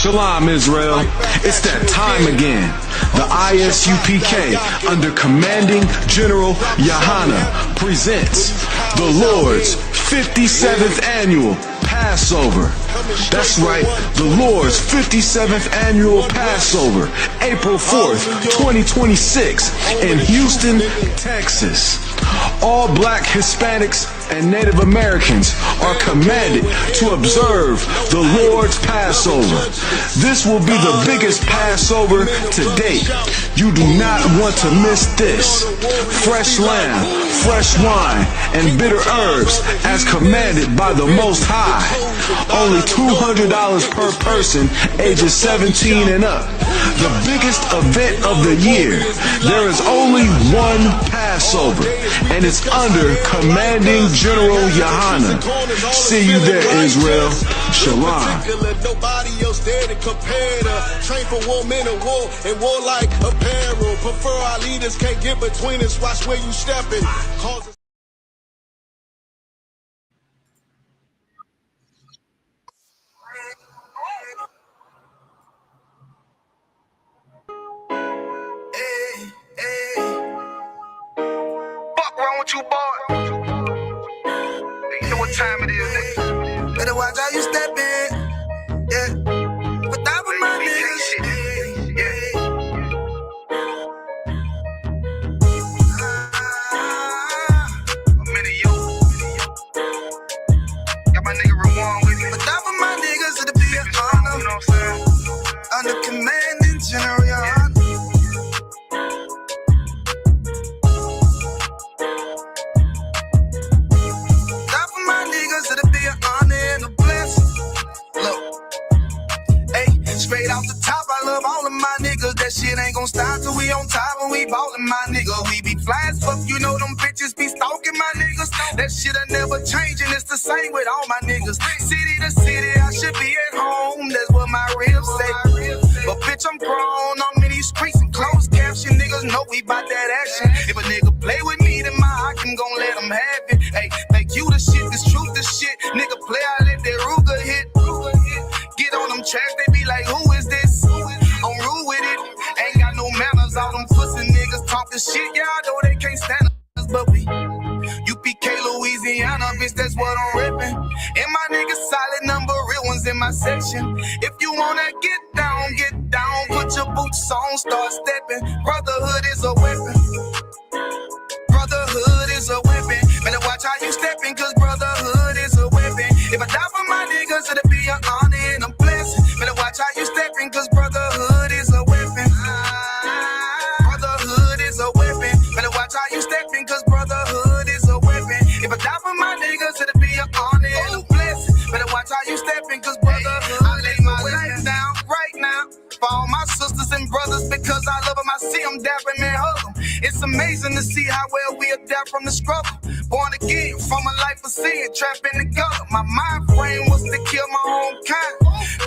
Shalom, Israel. It's that time again. The ISUPK, under Commanding General Yahana, presents the Lord's 57th Annual Passover. That's right, the Lord's 57th Annual Passover, April 4th, 2026, in Houston, Texas. All black Hispanics and Native Americans are commanded to observe the Lord's Passover. This will be the biggest Passover to date. You do not want to miss this. Fresh lamb, fresh wine, and bitter herbs as commanded by the Most High. Only $200 per person ages 17 and up. The biggest event of the year. There is only one Passover, and it's under Commanding General Yahana. See you there, Israel. Shalom. Nobody else there to compare to. Train for war, men of war, and warlike apparel. Prefer our leaders, can't get between us. Watch where you stepping. Fuck wrong with you, boy? You know what time it is, nigga. Better watch how you step in. Yeah. But that was my niggas. I'm in yo. Got my nigga Rawan with me. But that was my niggas, it'll be an honor. You know what I'm saying? Under Commanding General Yahana. That for my niggas, it'll be an honor and a blessing. Look, hey, straight off the top, I love all of my niggas. That shit ain't gon' stop till we on top when we ballin', my nigga. We be fly as fuck, you know them bitches be stalking my niggas. That shit'll never change, and it's the same with all my niggas. City to city, I should be at home. That's what my ribs say. But bitch, I'm grown on many streets and closed caption. Niggas know we bout that action. If a nigga play with me, then my Hakim gon' let him have it. Hey, make you the shit, this truth the shit. Nigga play, I let that Ruger hit. Get on them tracks, they be like, who is this? I'm rude with it. Ain't got no manners, all them pussy niggas talking shit. Yeah, I know they can't stand us, but we UPK, Louisiana, bitch, that's what I'm reppin'. And my niggas solid number, real ones in my section. If you wanna get down, put your boots on, start stepping. Brotherhood is a weapon. Brotherhood is a weapon. Better watch how you steppin', cause brotherhood is a weapon. If I die for my niggas, it'll be an honor and a blessing. Better watch how you steppin', cause brotherhood is a weapon. Brotherhood is a weapon. Better watch how you steppin', cause brotherhood is a weapon. If I die for my niggas, it'll be an honor and a blessing. Better watch how you steppin', cause brotherhood. I lay my life down right now for all my sisters and brothers, because I love them. I see them dapping and hug them. It's amazing to see how well we adapt from the struggle. Born again from a life of sin, trapped in the gutter. My mind frame was to kill my own kind.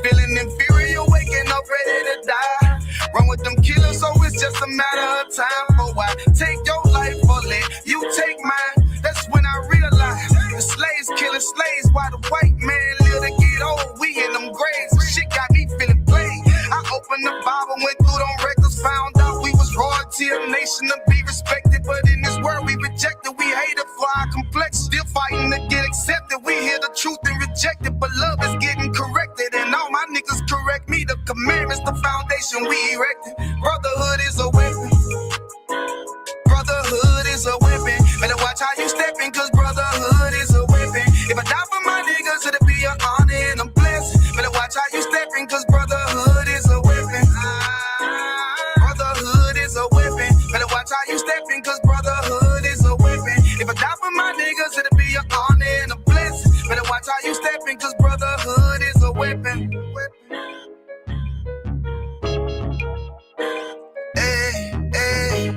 Feeling inferior, waking up ready to die. Run with them killers, so it's just a matter of time. For why take your life or let you take mine? That's when I realized the slaves killing slaves while the white man live to get old. We in them graves, shit got me feeling played. I opened the Bible, went through them records, found out we was royalty, a nation to be respected. But in this world we rejected, we hated for our complex. Still fighting to get accepted. We hear the truth and reject it, but love is getting corrected. And all my niggas correct me. The commandments, the foundation we erected. Brotherhood is a weapon. Brotherhood is a weapon. Better watch how you steppin', cause brotherhood is a weapon. If I die for my niggas, it'll be an honor and a blessing. Better watch how you steppin', cause brotherhood is a weapon. Brotherhood is a weapon. Better watch how you steppin', cause brotherhood is a weapon. If I die for my niggas, it'll be an honor and a blessing. Better watch how you steppin', cause brotherhood is a weapon. Hey, hey.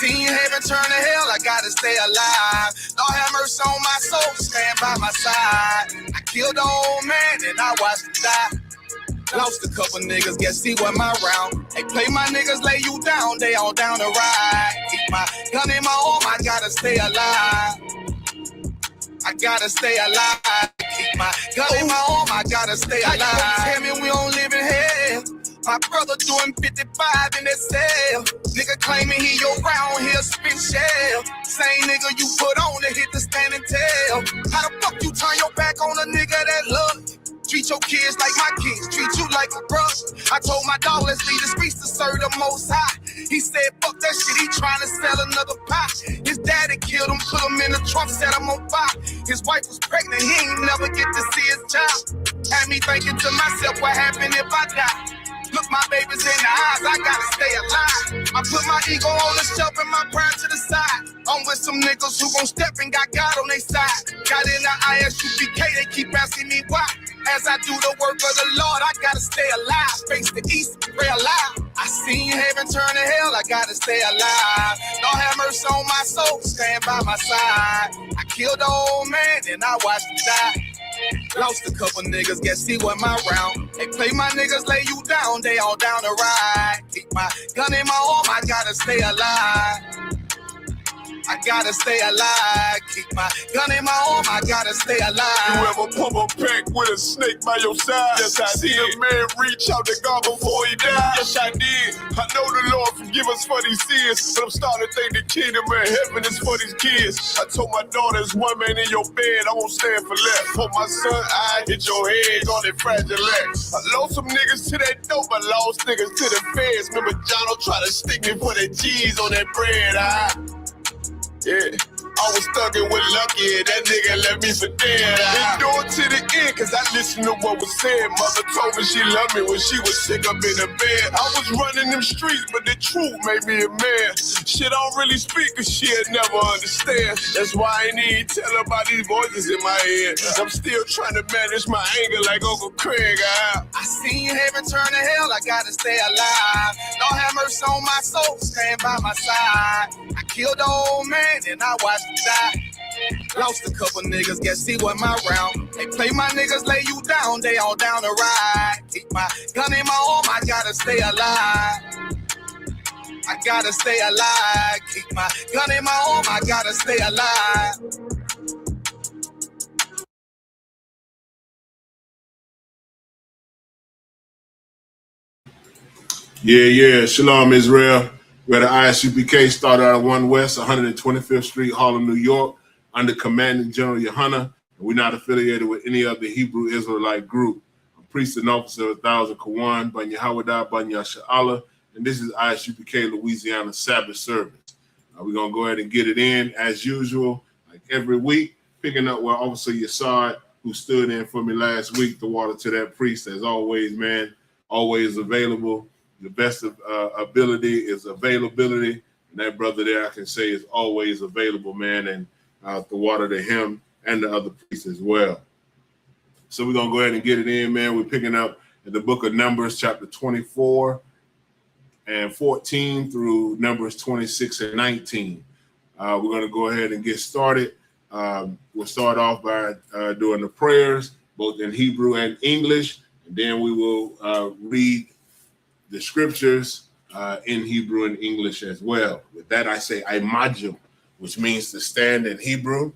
seen heaven turn to hell, I gotta stay alive. Lord have mercy on my soul, stand by my side. I killed the old man and I watched him die. Lost a couple niggas, guess he wasn't my round. Hey, play my niggas, lay you down, they all down to ride. Keep my gun in my arm, I gotta stay alive. I gotta stay alive. Keep my gun in my arm, I gotta stay alive. Tell me we don't live in hell. My brother doing 55 in that cell. Nigga claiming he your round here spin shell. Same nigga you put on to hit the stand and tell. How the fuck you turn your back on a nigga that love you? Treat your kids like my kids, treat you like a brother. I told my dog, let's leave the streets to serve the most high. He said, fuck that shit, he trying to sell another pie. His daddy killed him, put him in the trunk, set him on fire. His wife was pregnant, he ain't never get to see his child. Had me thinking to myself, what happened if I die? Look my babies in the eyes, I gotta stay alive. I put my ego on the shelf and my pride to the side. I'm with some niggas who gon' step and got God on their side. Got in the ISUPK, they keep asking me why. As I do the work of the Lord, I gotta stay alive. Face the east, pray alive. I seen heaven turn to hell, I gotta stay alive. Lord have mercy on my soul, stand by my side. I killed the old man and I watched him die. Lost a couple niggas, guess he wasn't my round. Hey, play my niggas, lay you down, they all down to ride. Keep my gun in my arm, I gotta stay alive. I gotta stay alive. Keep my gun in my arm, I gotta stay alive. You ever pump a pack with a snake by your side? Yes, I see a man reach out to God before he died. Yes, I did. I know the Lord forgive us for these sins, but I'm starting to think the kingdom of heaven is for these kids. I told my daughter, there's one man in your bed, I won't stand for less. For my son, I hit your head on that fragile legs. I lost some niggas to that dope, I lost niggas to the feds. Remember Jono tried to stick me for that cheese on that bread, yeah, I was thugging with Lucky, that nigga left me for dead. Endure to the end, cause I listened to what was said. Mother told me she loved me when she was sick up in the bed. I was running them streets, but the truth made me a man. Shit, I don't really speak, cause she'll never understand. That's why I ain't even tell her about these voices in my head. I'm still trying to manage my anger like Uncle Craig. I seen heaven turn to hell, I gotta stay alive. Lord have mercy on my soul, stand by my side. I killed the old man and I watched him die. Lost a couple niggas, guess he wasn't my round. Hey, play my niggas, lay you down, they all down to ride. Keep my gun in my arm, I gotta stay alive. I gotta stay alive. Keep my gun in my arm, I gotta stay alive. Yeah. Shalom, Israel. We're at the ISUPK, started out at 1 West, 125th Street, Harlem, New York, under Commanding General Yohana. We're not affiliated with any other Hebrew Israelite group. I'm priest and officer of 1,000 Kawan, Ban Yehawadah, Ban Yasha'Allah, and this is ISUPK Louisiana Sabbath service. We're going to go ahead and get it in as usual, like every week, picking up where Officer Yassad, who stood in for me last week, the water to that priest, as always, man, always available. The best of ability is availability. And that brother there, I can say, is always available, man. And the water to him and the other priests as well. So we're going to go ahead and get it in, man. We're picking up in the book of Numbers, chapter 24 and 14 through Numbers 26 and 19. We're going to go ahead and get started. We'll start off by doing the prayers, both in Hebrew and English. And then we will read the scriptures in Hebrew and English as well. With that, I say imajum, which means to stand in Hebrew.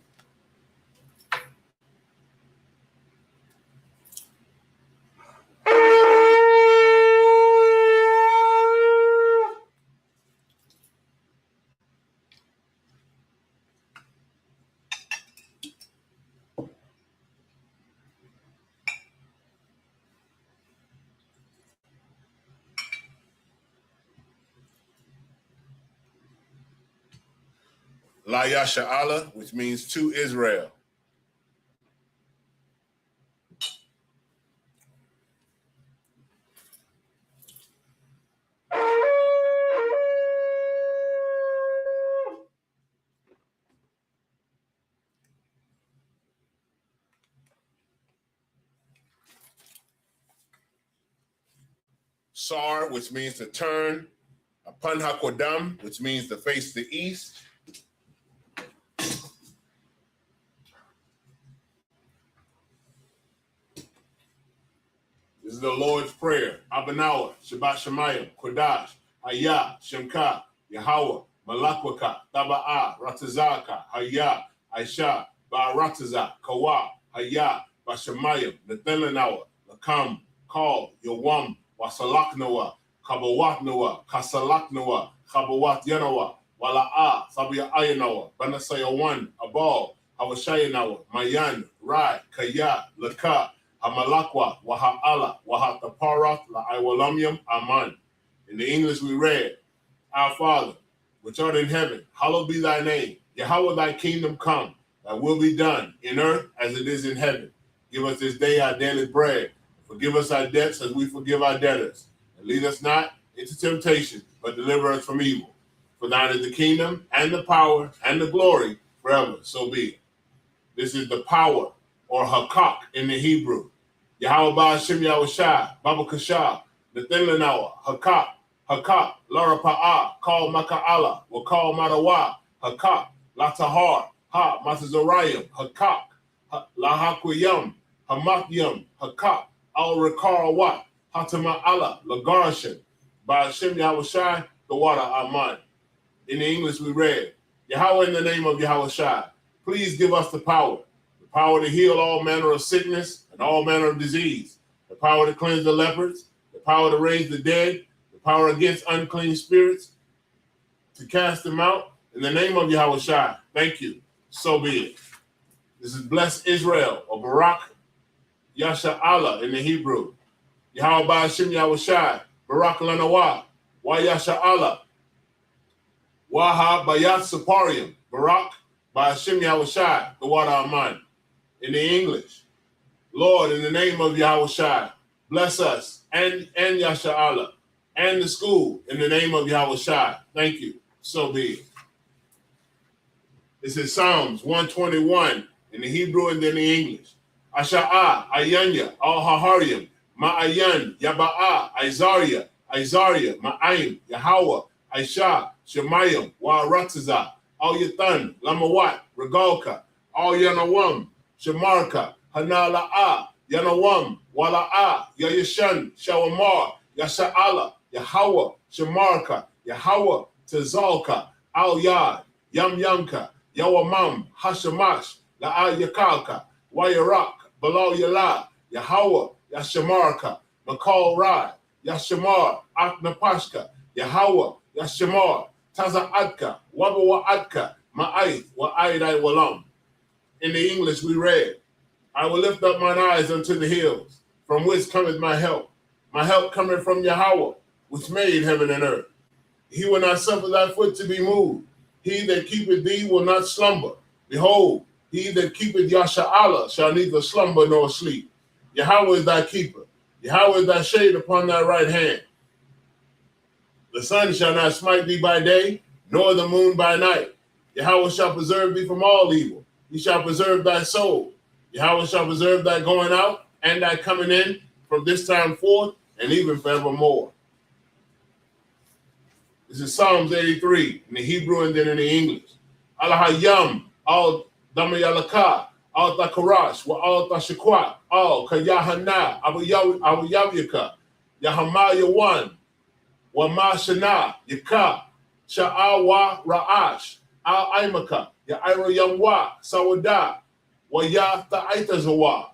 La Yasha'Allah, which means to Israel. Sar, which means to turn, Apan Hakodam, which means to face the east. This is the Lord's Prayer. Abanawa, Shabbat Shemayim, Kodash, Hayah, Shemka, Yahweh, Malakwaka, Taba'a, Ratazaka, Hayah, Aisha, Ba'arataza, Kawa, Hayah, Bashamayim, Nathelanawa, Lakam, Kal, Yawam, Wasalaknawa, Kabawatnawa, Kasalaknawa, Kabawat Yanawa, Wala'a, Sabia Ayanawa, Banasayawan, Abal, Hawashayanawa, Mayan, Rai, Kaya, Laka, Hamalakwa, Waha'ala, Wahataparath, La'iwalamyam, Aman. In the English we read, Our Father, which art in heaven, hallowed be thy name. Yahweh, thy kingdom come, thy will be done in earth as it is in heaven. Give us this day our daily bread. Forgive us our debts as we forgive our debtors. And lead us not into temptation, but deliver us from evil. For thine is the kingdom and the power and the glory forever. So be it. This is the power or hakak in the Hebrew. Yahweh Ba'ashem Yahushai, Baba Kashah, Nathelanawa, Hakak, Lara Pa'a, Kal Maka'ala, Wakal Madawa, Hakak, Latahar, Ha, Matazorayim, Hakak, Lahakwiyam, Hamakyam, Hakak, Al Rakarawat, Hatama'ala, Lagarshan, Ba'ashem Yahushai, the water Aman. In the English we read, Yahweh in the name of Yahushai, please give us the power to heal all manner of sickness and all manner of disease, the power to cleanse the lepers, the power to raise the dead, the power against unclean spirits, to cast them out. In the name of Yahushai, thank you. So be it. This is blessed Israel, or Barak Yasha Allah in the Hebrew. Yahweh Ba'ashem Yahushai, Barak Lanawa, Wa Yasha Allah, Waha Bayat Saparium, Barak Ba'ashem Yahushai, the water Aman. In the English, Lord, in the name of Yahushai, bless us and Yasha Allah and the school in the name of Yahushai. Thank you. So be it. This is Psalms 121 in the Hebrew and then the English. Asha'a, Ayanya, Al Haharyam, Ma'ayan, Yaba'a, Isaiah, Ma'aim, Yahweh, Aisha, Shemayim, Wa'arataza, Al Yathan, Lamawat, Regalka, Al Yanawam, Shamarka, Hanala'a, Yanawam, Wala'a, Yayashan, Shawamar, Yasha'ala, Yahweh, Shamarka, Yahweh, Tazalka, Al Yad, Yamka, Yawamam, Hashamash, La'a Yakalka, Wayarak, Balal Yala, Yahweh, Yashamarka, Makal Rai, Yashamar, Aknapashka, Yahweh, Yashamar, Taza'adka, Wabawa'adka, Ma'aith, Wa'aidai Walam. In the English we read, I will lift up mine eyes unto the hills, from whence cometh my help. My help cometh from Yahweh, which made heaven and earth. He will not suffer thy foot to be moved. He that keepeth thee will not slumber. Behold, he that keepeth Yasha Allah shall neither slumber nor sleep. Yahweh is thy keeper. Yahweh is thy shade upon thy right hand. The sun shall not smite thee by day, nor the moon by night. Yahweh shall preserve thee from all evil. He shall preserve thy soul. Yahweh shall preserve thy going out and thy coming in from this time forth and even forevermore. This is Psalms 83 in the Hebrew and then in the English. Alahayam, al damayalaka, al takarash, wa al tashakwa, al kayahana, abu yavyaka, yahama yawan, wa ma shana, yaka, sha'awa ra'ash, al aimaka, ya ira yamwa, sawada, wa ya ta'aitazawa,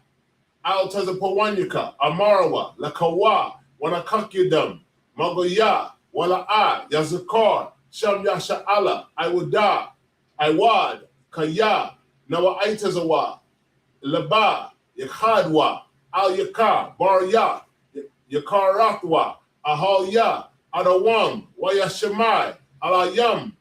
al tazapawanyaka, amarawa, lakawa, wa nakakyadam, magoya, Wala'a, Yazakar, Sham Yasha Allah, Iwada, Iwad, Kaya, Nawa Aitazawa, Laba, Yakhadwa, Al Yakar, Barya, Yakarathwa, Ahalya, Adawam, Wayashamai, Alayam,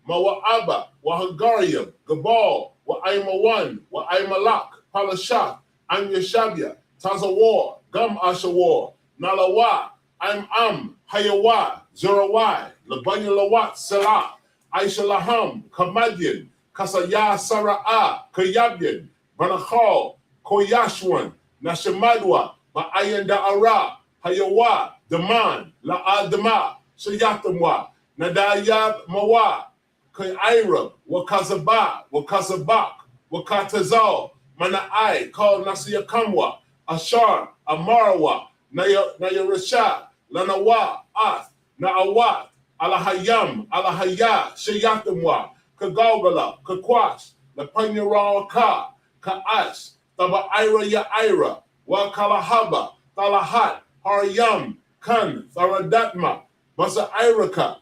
Mawa'aba, Wahagariam, Gabal, Wa'aimawan, Wa'aimalak, Palashat, Anyashabya, Tazawar, Gum Ashawar, Nalawa, I'm Hayawa, Zorawai, Labanya Lawat, Salah, Aisha Laham, Kamadian, Kasaya Sara'a, Kayabyan, Banachal, Koyashwan, Nashamadwa, Ma'ayan Da'ara, Hayawa, Daman, La'a Dama, Sayatamwa, Nadayab Mawad, Kaira, Wakazaba, Wakazabak, Wakatazal, Mana'ai, called Nasiya Kamwa, Ashar, Amarawa, Nayarasha, Lanawa, Ath, Na'awat, Alahayam, Alahaya, Shayatamwa, Kagalgala, Kakwash, Lapanyara Ka, Ka'ash, Taba Ira Ya Ira, Wa Kalahaba, Talahat, Haryam, Kan, Tharadatma, Masa Iraka,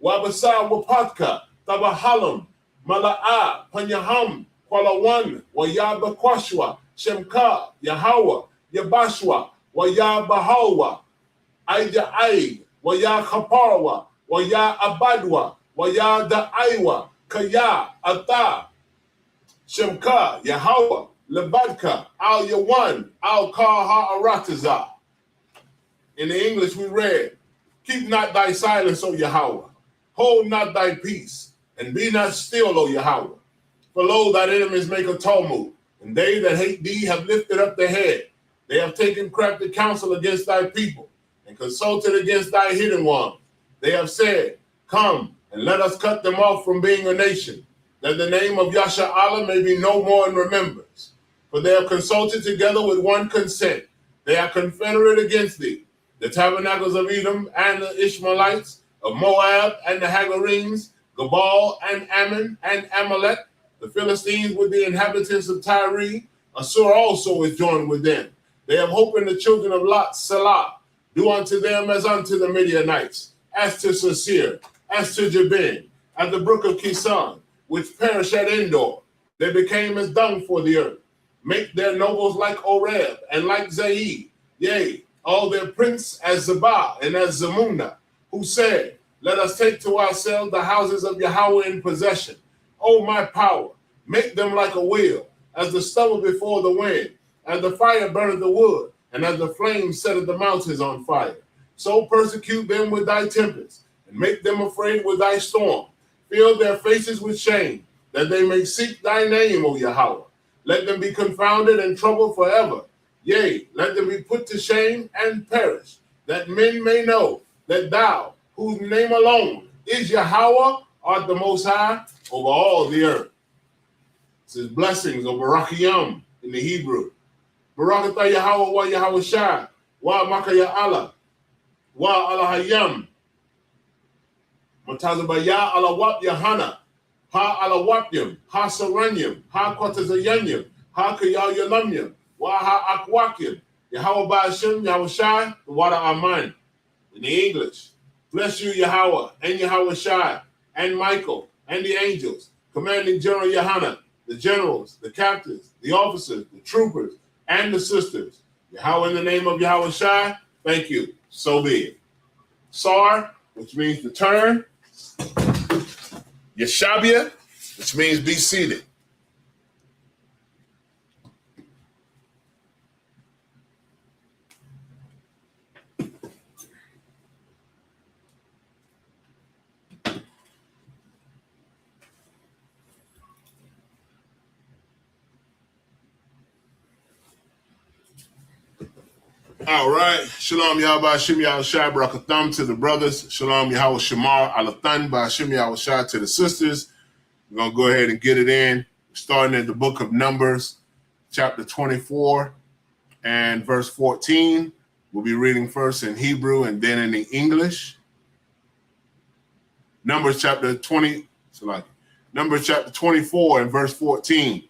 Wabasa Wapatka, Tabahalam, Mala'a, Panyaham, Kwalawan, Wayaba Kwashwa, Shemka, Yahawa, Yabashwa, Wayabahawa, Aida Aid, Waya Kaparwa, Waya Abadwa, Waya Da'aiwa, Kaya, Ata, Shemka, Yahawa, Lebadka, Al Yawan, Al Kaha Arataza. In the English we read, keep not thy silence, O Yahweh. Hold not thy peace, and be not still, O Yahweh. For lo, thine enemies make a tumult, and they that hate thee have lifted up their head. They have taken crafty counsel against thy people, and consulted against thy hidden ones. They have said, come, and let us cut them off from being a nation, that the name of Yasha Allah may be no more in remembrance. For they have consulted together with one consent. They are confederate against thee, the tabernacles of Edom and the Ishmaelites, of Moab and the Hagarenes, Gabal and Ammon and Amalek, the Philistines with the inhabitants of Tyre. Assur also is joined with them. They have hope in the children of Lot, Salah. Do unto them as unto the Midianites, as to Sasir, as to Jabin, at the brook of Kisan, which perished at Endor. They became as dung for the earth. Make their nobles like Oreb and like Zaid, yea, all their prince as Zabah and as Zamuna, who said, let us take to ourselves the houses of Yahweh in possession. O my power, make them like a wheel, as the stubble before the wind, as the fire burneth the wood, and as the flame setteth the mountains on fire. So persecute them with thy tempest, and make them afraid with thy storm. Fill their faces with shame, that they may seek thy name, O Yahweh. Let them be confounded and troubled forever. Yea, let them be put to shame and perish, that men may know that thou, whose name alone is Yahweh, art the Most High over all the earth. This is blessings of Barakiyam in the Hebrew. Barakatah Yahweh wa Yahweh Shai, wa Makaya Allah, wa Alahayam, Matazabaya Alawap Yahana, ha Alawapyam, ha Saranyam, ha Kwatazayanyam, ha Kayayalamyam, wa ha Akwakyam, Yahweh Ba'ashem, Yahweh Shai, the water Aman. In the English, bless you, Yahweh, and Yahweh Shai, and Michael, and the angels, commanding General Yohana, the generals, the captains, the officers, the troopers, and the sisters. Yahweh, in the name of Yahweh Shai, thank you. So be it. Sar, which means to turn. Yeshabia, which means be seated. All right. Shalom Yahweh Shem Yahweh Shai Barakatham to the brothers. Shalom Yahweh Shamar Alathan Ba'ashem Yahweh Shai to the sisters. We're going to go ahead and get it in. Starting in the book of Numbers, chapter 24 and verse 14. We'll be reading first in Hebrew and then in the English. Numbers chapter 24 and verse 14.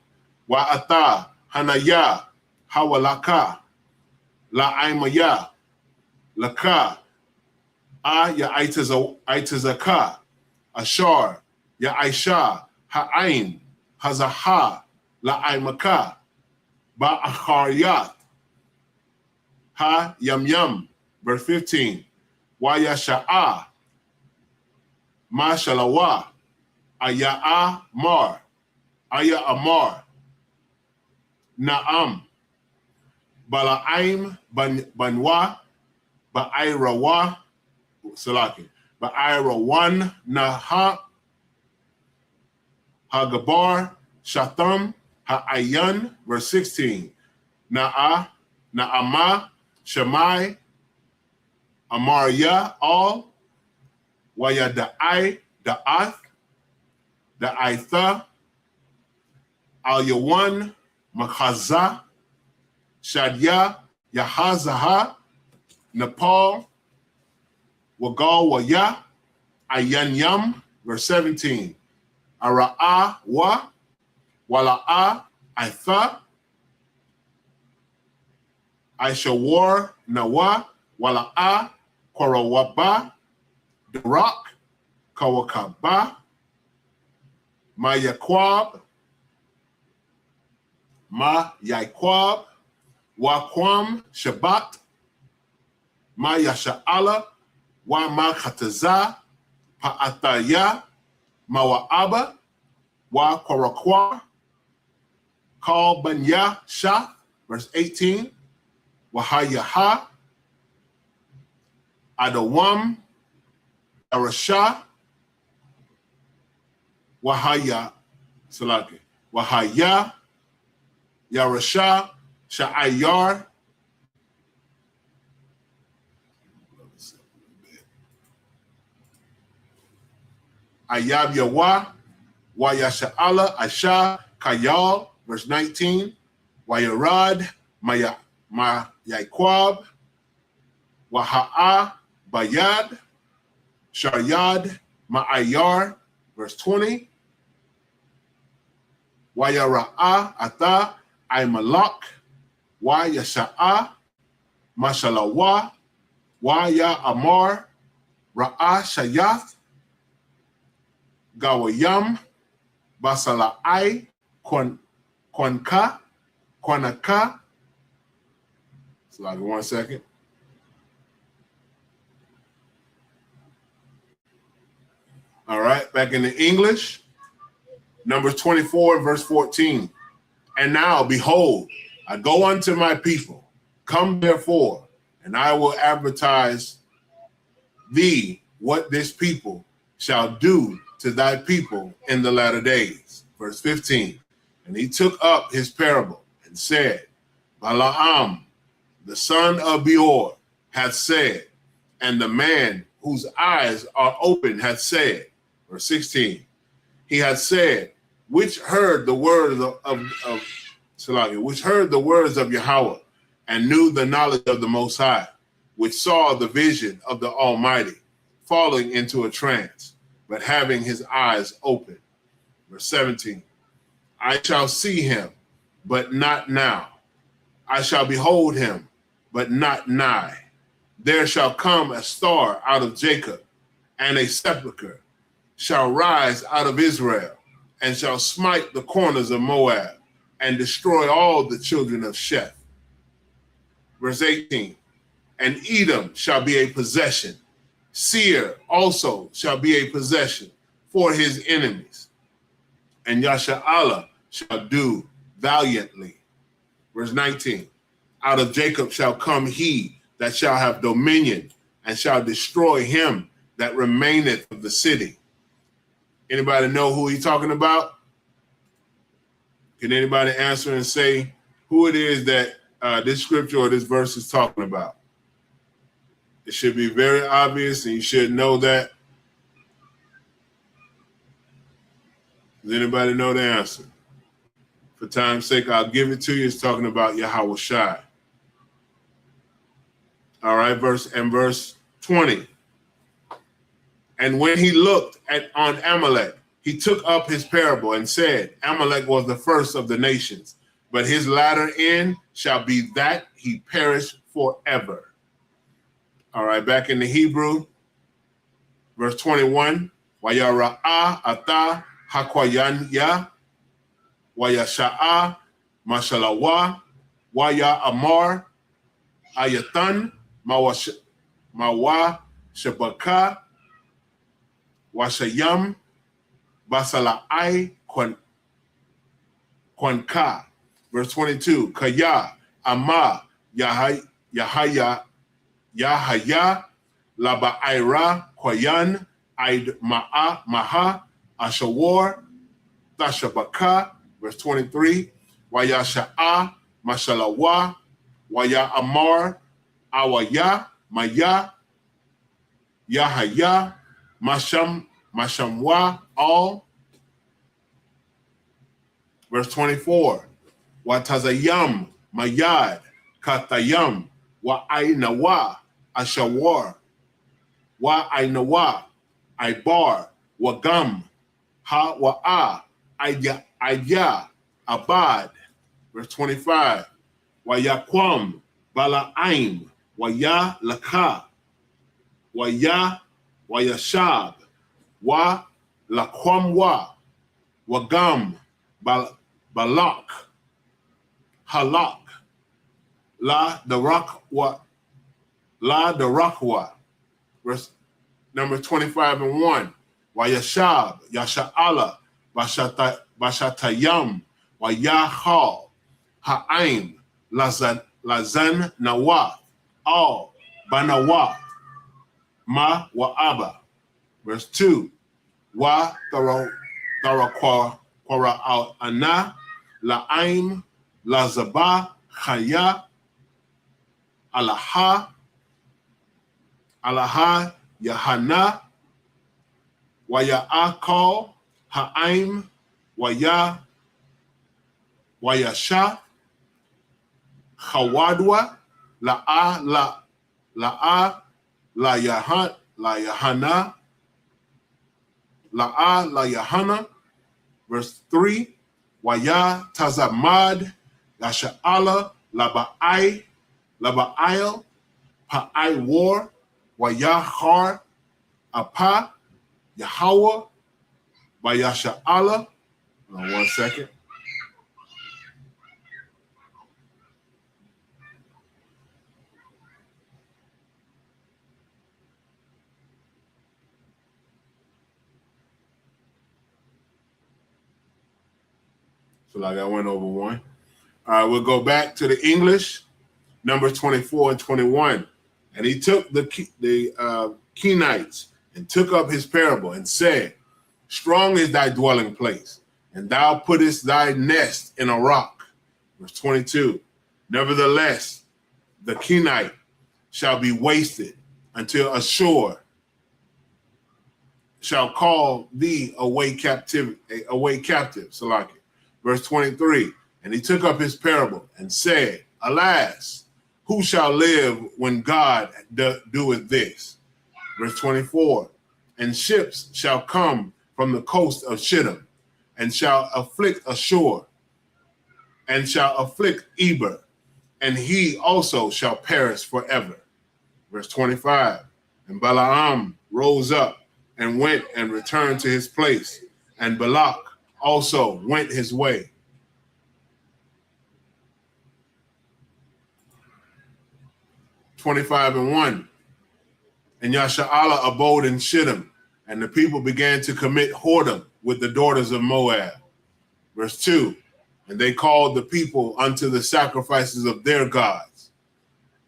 Wa'ata hanaya hawalaka la'aimaya laka ya aitazaka ashar ya aisha ha'ain hazaha la'aimaka ba'achariyat ha yam. Verse 15. Wa yasha'a ma shalawa aya'a mar aya amar na'am bala'aim banwa ba'irawa salaki ba'irawan naha hagabar shatam ha'ayan. Verse 16. Na'ama Shammai Amariya all Waya Da'ai, Da'ath, Da'aitha, Al Yawan, Makaza, Shadya, Yahazaha, Nepal, Wagal Waya, Ayanyam, verse 17. Ara'a wa, Wala'a, Aitha, Aishawar, Nawa, Wala'a, Korawaba, Darak, Kawakaba, Mayakwab, Wakwam, Shabbat, Yasha'ala, Wa Khataza, Pa'ataya, Mawa'aba, Wa Korakwa, Kal Banya Shah, verse 18, Wahayaha, Adawam, Arasha, Wahaya, Salaki, Wahaya, Yarasha, Sha'ayar, Ayab Yawa, Wayasha'ala, Asha, Kayal, verse 19, Wayarad, Mayakwab, Waha'a, Bayad, Sharyad, Ma'ayar, verse 20, Wayara'a, Ata, Aymalak, Wayasha'a, Mashalawa, Waya Amar, Ra'a Shayath, Gawayam, Basala'ai, Kwanka, it's like 1 second. All right, back in the English, Numbers 24 and verse 14. And now, behold, I go unto my people. Come therefore, and I will advertise thee what this people shall do to thy people in the latter days. Verse 15. And he took up his parable and said, Balaam, the son of Beor, hath said, and the man whose eyes are open hath said, verse 16, he hath said, which heard the words which heard the words of Yahweh, and knew the knowledge of the Most High, which saw the vision of the Almighty, falling into a trance, but having his eyes open. Verse 17, I shall see him, but not now. I shall behold him, but not nigh. There shall come a star out of Jacob, and a sepulchre shall rise out of Israel, and shall smite the corners of Moab, and destroy all the children of Sheth. Verse 18, and Edom shall be a possession. Seir also shall be a possession for his enemies. And Yasha'ala shall do valiantly. Verse 19, out of Jacob shall come he that shall have dominion, and shall destroy him that remaineth of the city. Anybody know who he's talking about? Can anybody answer and say who it is that this scripture or this verse is talking about? It should be very obvious, and you should know that. Does anybody know the answer? For time's sake, I'll give it to you. It's talking about Yahweh Shai. All right, verse 20. And when he looked on Amalek, he took up his parable and said, Amalek was the first of the nations, but his latter end shall be that he perish forever. All right, back in the Hebrew, verse 21. Wayara'a ata hakwayanya, wayasha'a mashalawa, waya amar, ayatan, mawa shabaka, washayam, basala'ai kwanka. Verse 22, kaya, ama, yahaya, laba'aira, kwayan, aid maha, ashawar, tashabaka. Verse 23, wayasha'a, mashalawa, waya amar, awaya, maya, yahaya, Mashamwa, all. Verse 24. Watazayam, Mayad, Katayam, Wa Ainawa, Ashawar, Wa Ainawa, Ibar, Wagam, Ha Wa'a, Aya, Abad. Verse 25. Wayakwam, Bala'aim, Waya Laka, Wayashab, Wa Lakwamwa, Wagam, Balak, Halak, La Darakwa, verse number 25 and 1. Wayashab, Yasha'ala, Bashatayam, Wayahal, Ha'aim, Lazan Nawa, Al, Banawa, Ma Wa'aba. Verse 2. Wa Tarakwara al Ana, La'aim, Lazaba, Chaya, Alaha, Yahana, Waya'akal, Ha'aim, Wayasha, Chawadwa, Yahana. Verse 3. Waya Tazamad, Yasha'ala, Laba'il, Pa'ai War, Wayahar, Apa, Yahweh, Bayasha'ala. Hold on 1 second. So like I went over one. All right, we'll go back to the English, Numbers 24 and 21. And he took the Kenites and took up his parable and said, strong is thy dwelling place, and thou puttest thy nest in a rock. Verse 22. Nevertheless, the Kenite shall be wasted until Ashur shall call thee away captive. Salaki. Verse 23, and he took up his parable and said, alas, who shall live when God doeth this? Verse 24, and ships shall come from the coast of Shittim, and shall afflict Ashur, and shall afflict Eber, and he also shall perish forever. Verse 25, and Balaam rose up and went and returned to his place, and Balak also went his way. (25:1). And Yasha'ala abode in Shittim, and the people began to commit whoredom with the daughters of Moab. Verse 2, and they called the people unto the sacrifices of their gods,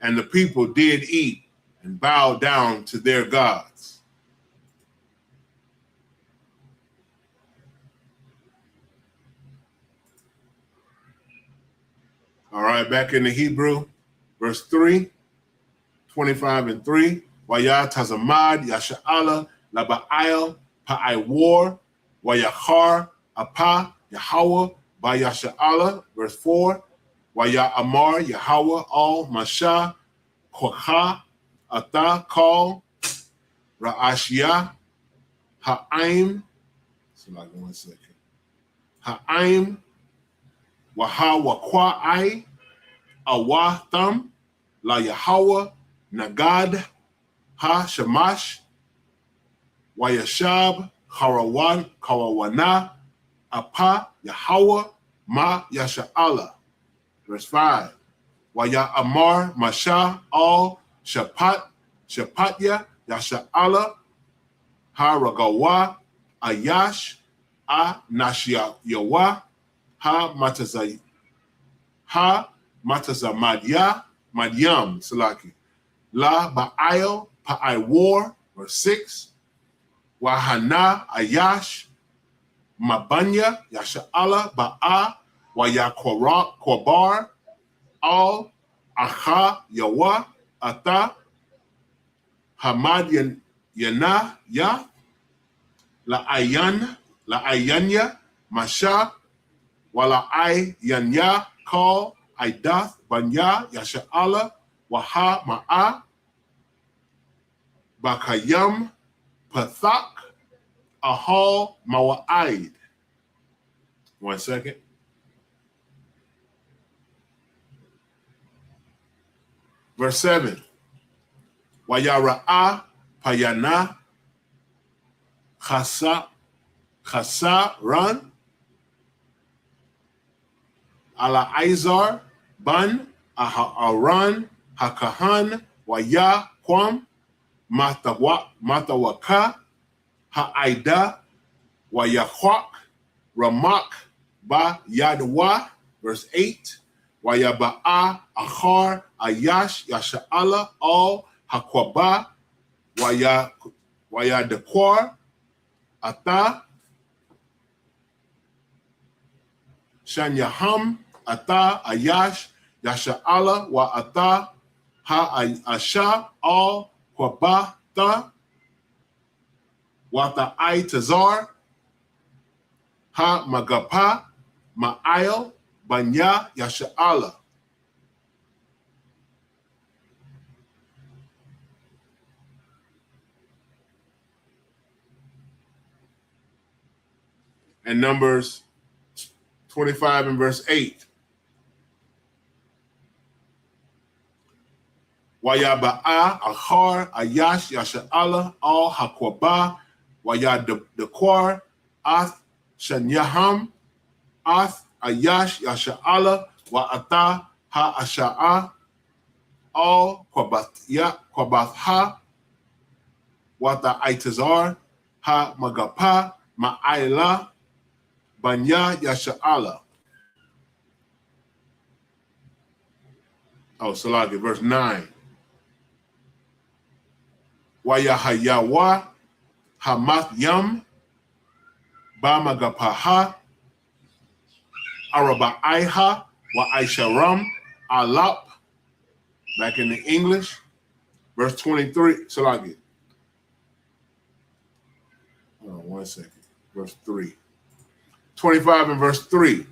and the people did eat and bow down to their gods. All right, back in the Hebrew, verse 3, 25:3. Waya Tazamad, Yasha'ala, Laba'il, Pa'ai War, Wayachar, Apa, Yahweh, Bayasha'ala. Verse 4. Waya Amar, Yahweh, Al, Masha, Kocha, Ata, Kal, Ra'ashia, Ha'aim. So like 1 second. Ha'aim, Wahawakwa'ai, Awatham, La Yahweh, Nagad, Ha Shamash, Wayashab, Kawawana, Apa, Yahweh, Ma Yasha'ala. Verse 5. Waya Amar, Masha, Al, Shapatya, Yasha'ala, Ha Ragawa, Ayash, A Nashia Yawa, Ha Matazamadya, Madyam, Salaki. La Ba'il, Pa'ai War, verse 6. Wahana, Ayash, Mabanya, Yasha'ala, Ba'a, Wayakobar, Al, Aha, Yawa, Ata, Hamad Yana, Ya, La Ayanya, Masha, Wala Ayanya, Call, Idath, Banya, Yasha'ala, Waha, Ma'a, Bakayam, Pathak, Ahal, Mawa'id. 1 second. Verse 7. Wayara'a, Payana, Chasa, Ran, Ala Izar, Ban, Aran, Hakahan, Waya, Kwam, Matawaka, Ha'ida, Wayakwak, Ramak, Ba Yadwa, verse 8. Wayaba'a, Achar, Ayash, Yasha'ala, All, Hakwaba, Wayadakwar, Ata, Shanyaham, Ata, Ayash, Yasha'ala, Wa Ata, Ha All, Kwabata, Wata Tazar, Ha Magapa, Ma'ail, Banya, Yasha'ala. And Numbers 25 and verse 8. Wayaba'a, Achar, Ayash, Yasha'ala, Al Hakwaba, Wayadakwar, Ath, Shanyaham, Ath, Ayash, Yasha'ala, Wa'ata, Ha'asha'a, Al Kwabatha, Wata Itazar, Ha Magapa, Ma'aila, Banya, Yasha'ala. Oh, Salaki, verse 9. Wayahayawa, Hamath Yam, Bamagapaha, Arabaiha, Wa Aisharam, Alap. Back in the English, verse 23. Salaki. Hold on 1 second. Verse 3. 25 and verse 3.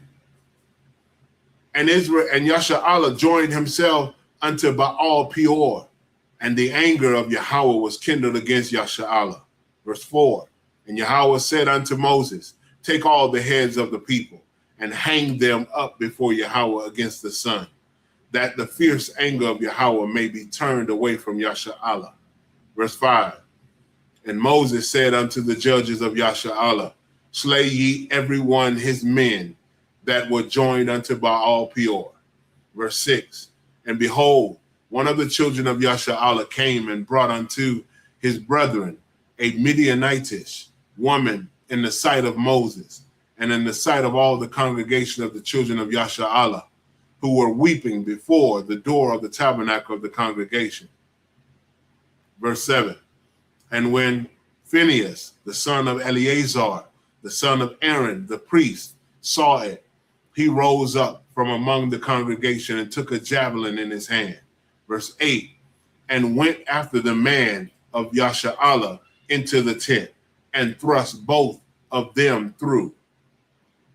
And Israel and Yasha'ala joined himself unto Baal Peor, and the anger of Yahweh was kindled against Yasha'ala. Verse 4. And Yahweh said unto Moses, take all the heads of the people and hang them up before Yahweh against the sun, that the fierce anger of Yahweh may be turned away from Yasha'ala. Verse 5. And Moses said unto the judges of Yasha'ala, slay ye every one his men that were joined unto Baal Peor. Verse 6. And behold, one of the children of Yasha'ala came and brought unto his brethren a Midianitish woman in the sight of Moses and in the sight of all the congregation of the children of Yasha'ala, who were weeping before the door of the tabernacle of the congregation. Verse 7. And when Phinehas, the son of Eleazar, the son of Aaron, the priest, saw it, he rose up from among the congregation and took a javelin in his hand. Verse 8. And went after the man of Yasha'ala into the tent and thrust both of them through.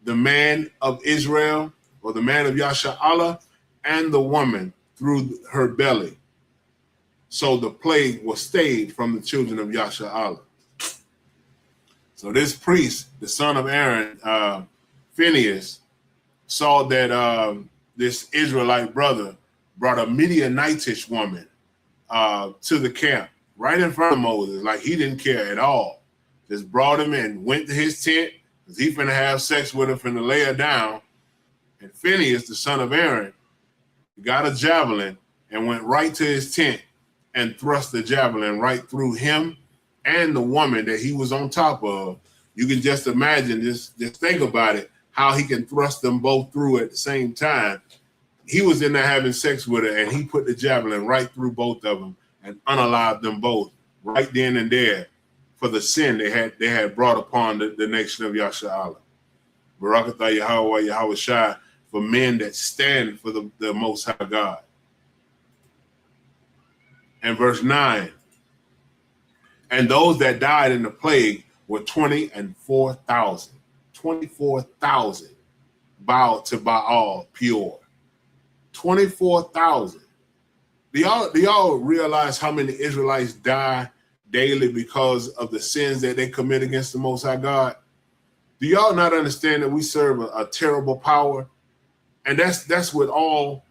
The man of Israel, or the man of Yasha'ala, and the woman through her belly. So the plague was stayed from the children of Yasha'ala. So this priest, the son of Aaron, Phinehas, saw that this Israelite brother brought a Midianitish woman to the camp right in front of Moses, like he didn't care at all. Just brought him in, went to his tent, because he finna have sex with her, finna lay her down. And Phinehas, the son of Aaron, got a javelin and went right to his tent and thrust the javelin right through him and the woman that he was on top of. You can just imagine, just think about it, how he can thrust them both through at the same time. He was in there having sex with her, and he put the javelin right through both of them and unalived them both right then and there for the sin they had brought upon the nation of Yasha'ala. Barakatah Yahweh Yahweh Shai, for men that stand for the Most High God. And verse 9. And those that died in the plague were 24,000. 24,000 bowed to Baal pure. 24,000. Do y'all realize how many Israelites die daily because of the sins that they commit against the Most High God? Do y'all not understand that we serve a terrible power? And that's with all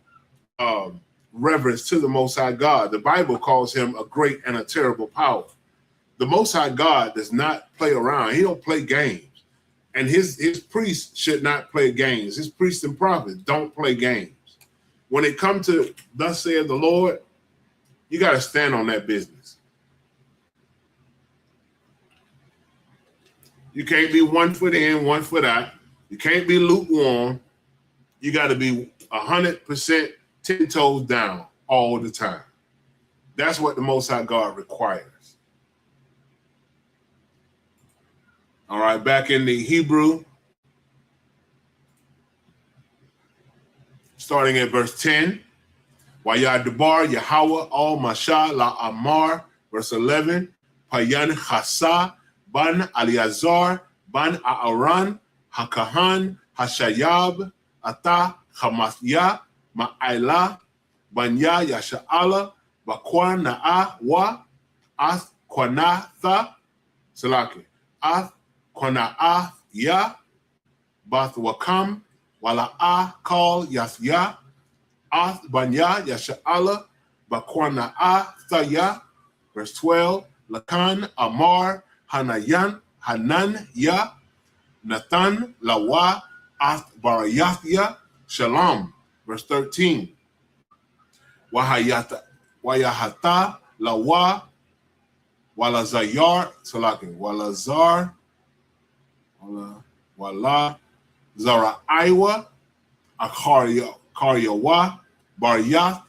reverence to the Most High God. The Bible calls him a great and a terrible power. The Most High God does not play around. He don't play games. And his priests should not play games. His priests and prophets don't play games. When it comes to thus saith the Lord, you got to stand on that business. You can't be 1 foot in, 1 foot out. You can't be lukewarm. You got to be 100% 10 toes down all the time. That's what the Most High God requires. All right, back in the Hebrew, starting at verse 10. Wayadabar Yahweh al Masha la Amar, verse 11. Payan Chasa ban Aliazar ban Aaron Hakahan Hashayab Ata Hamasya Ma'ila Banya Yasha'ala Bakwan Na'a wa Ath Kwanatha Salaki Ath Kwana'a Ya Bath Wakam Wala'a Kal Yasya Ath Banya Yasha'ala Bakwana'a Thaya. Verse 12. Lakan Amar Hanayan Hanan Ya Nathan Lawa Ath Barayathya Shalom. Verse 13. Wayahata Lawa Walazayar Salaki Walazar Wala Zara Iwa Karyawa Baryath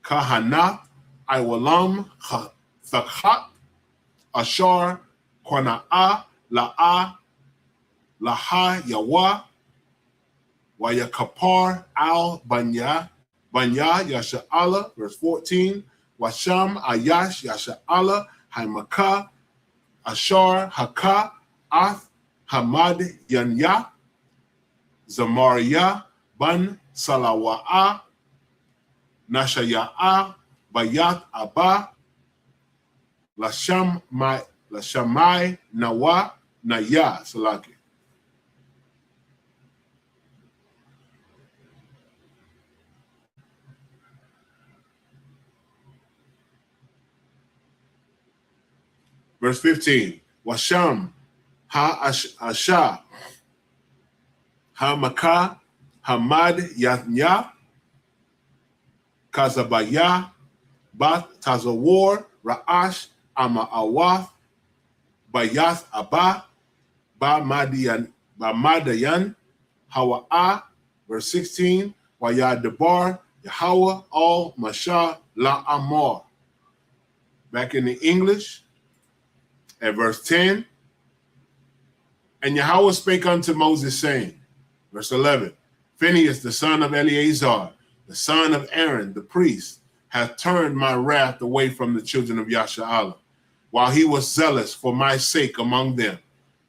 Kahanath Iwalam Thakhat Ashar Kwana'a La'a Laha Yawa Wayakapar Al Banya Yasha'ala. Verse 14. Washam Ayash Yasha'ala Haimaka Ashar Haka Ath Hamad Yanya Zamaria Ban Salawa'a Nashaya'a Bayat Abba Lashamai Nawa Naya Salaki. Verse 15. Washam Ha-Asha Ha-Maka Hamad Yatnya Kazabaya Bath Tazawar Ra'ash Ama'awath Bayath Abba Madayan Hawa'a. Verse 16. Wayadabar Yahweh al Masha la Amar. Back in the English, at verse 10. And Yahweh spake unto Moses, saying, verse 11, Phinehas, the son of Eleazar, the son of Aaron, the priest, hath turned my wrath away from the children of Yasha'Allah, while he was zealous for my sake among them,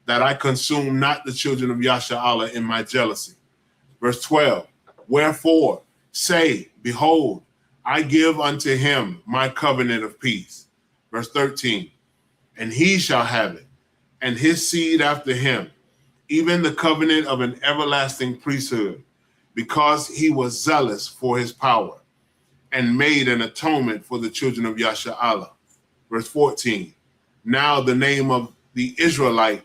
that I consume not the children of Yasha'Allah in my jealousy. Verse 12, wherefore say, behold, I give unto him my covenant of peace. Verse 13, and he shall have it, and his seed after him, even the covenant of an everlasting priesthood, because he was zealous for his power, and made an atonement for the children of Yasha'Allah. Verse 14, now the name of the Israelite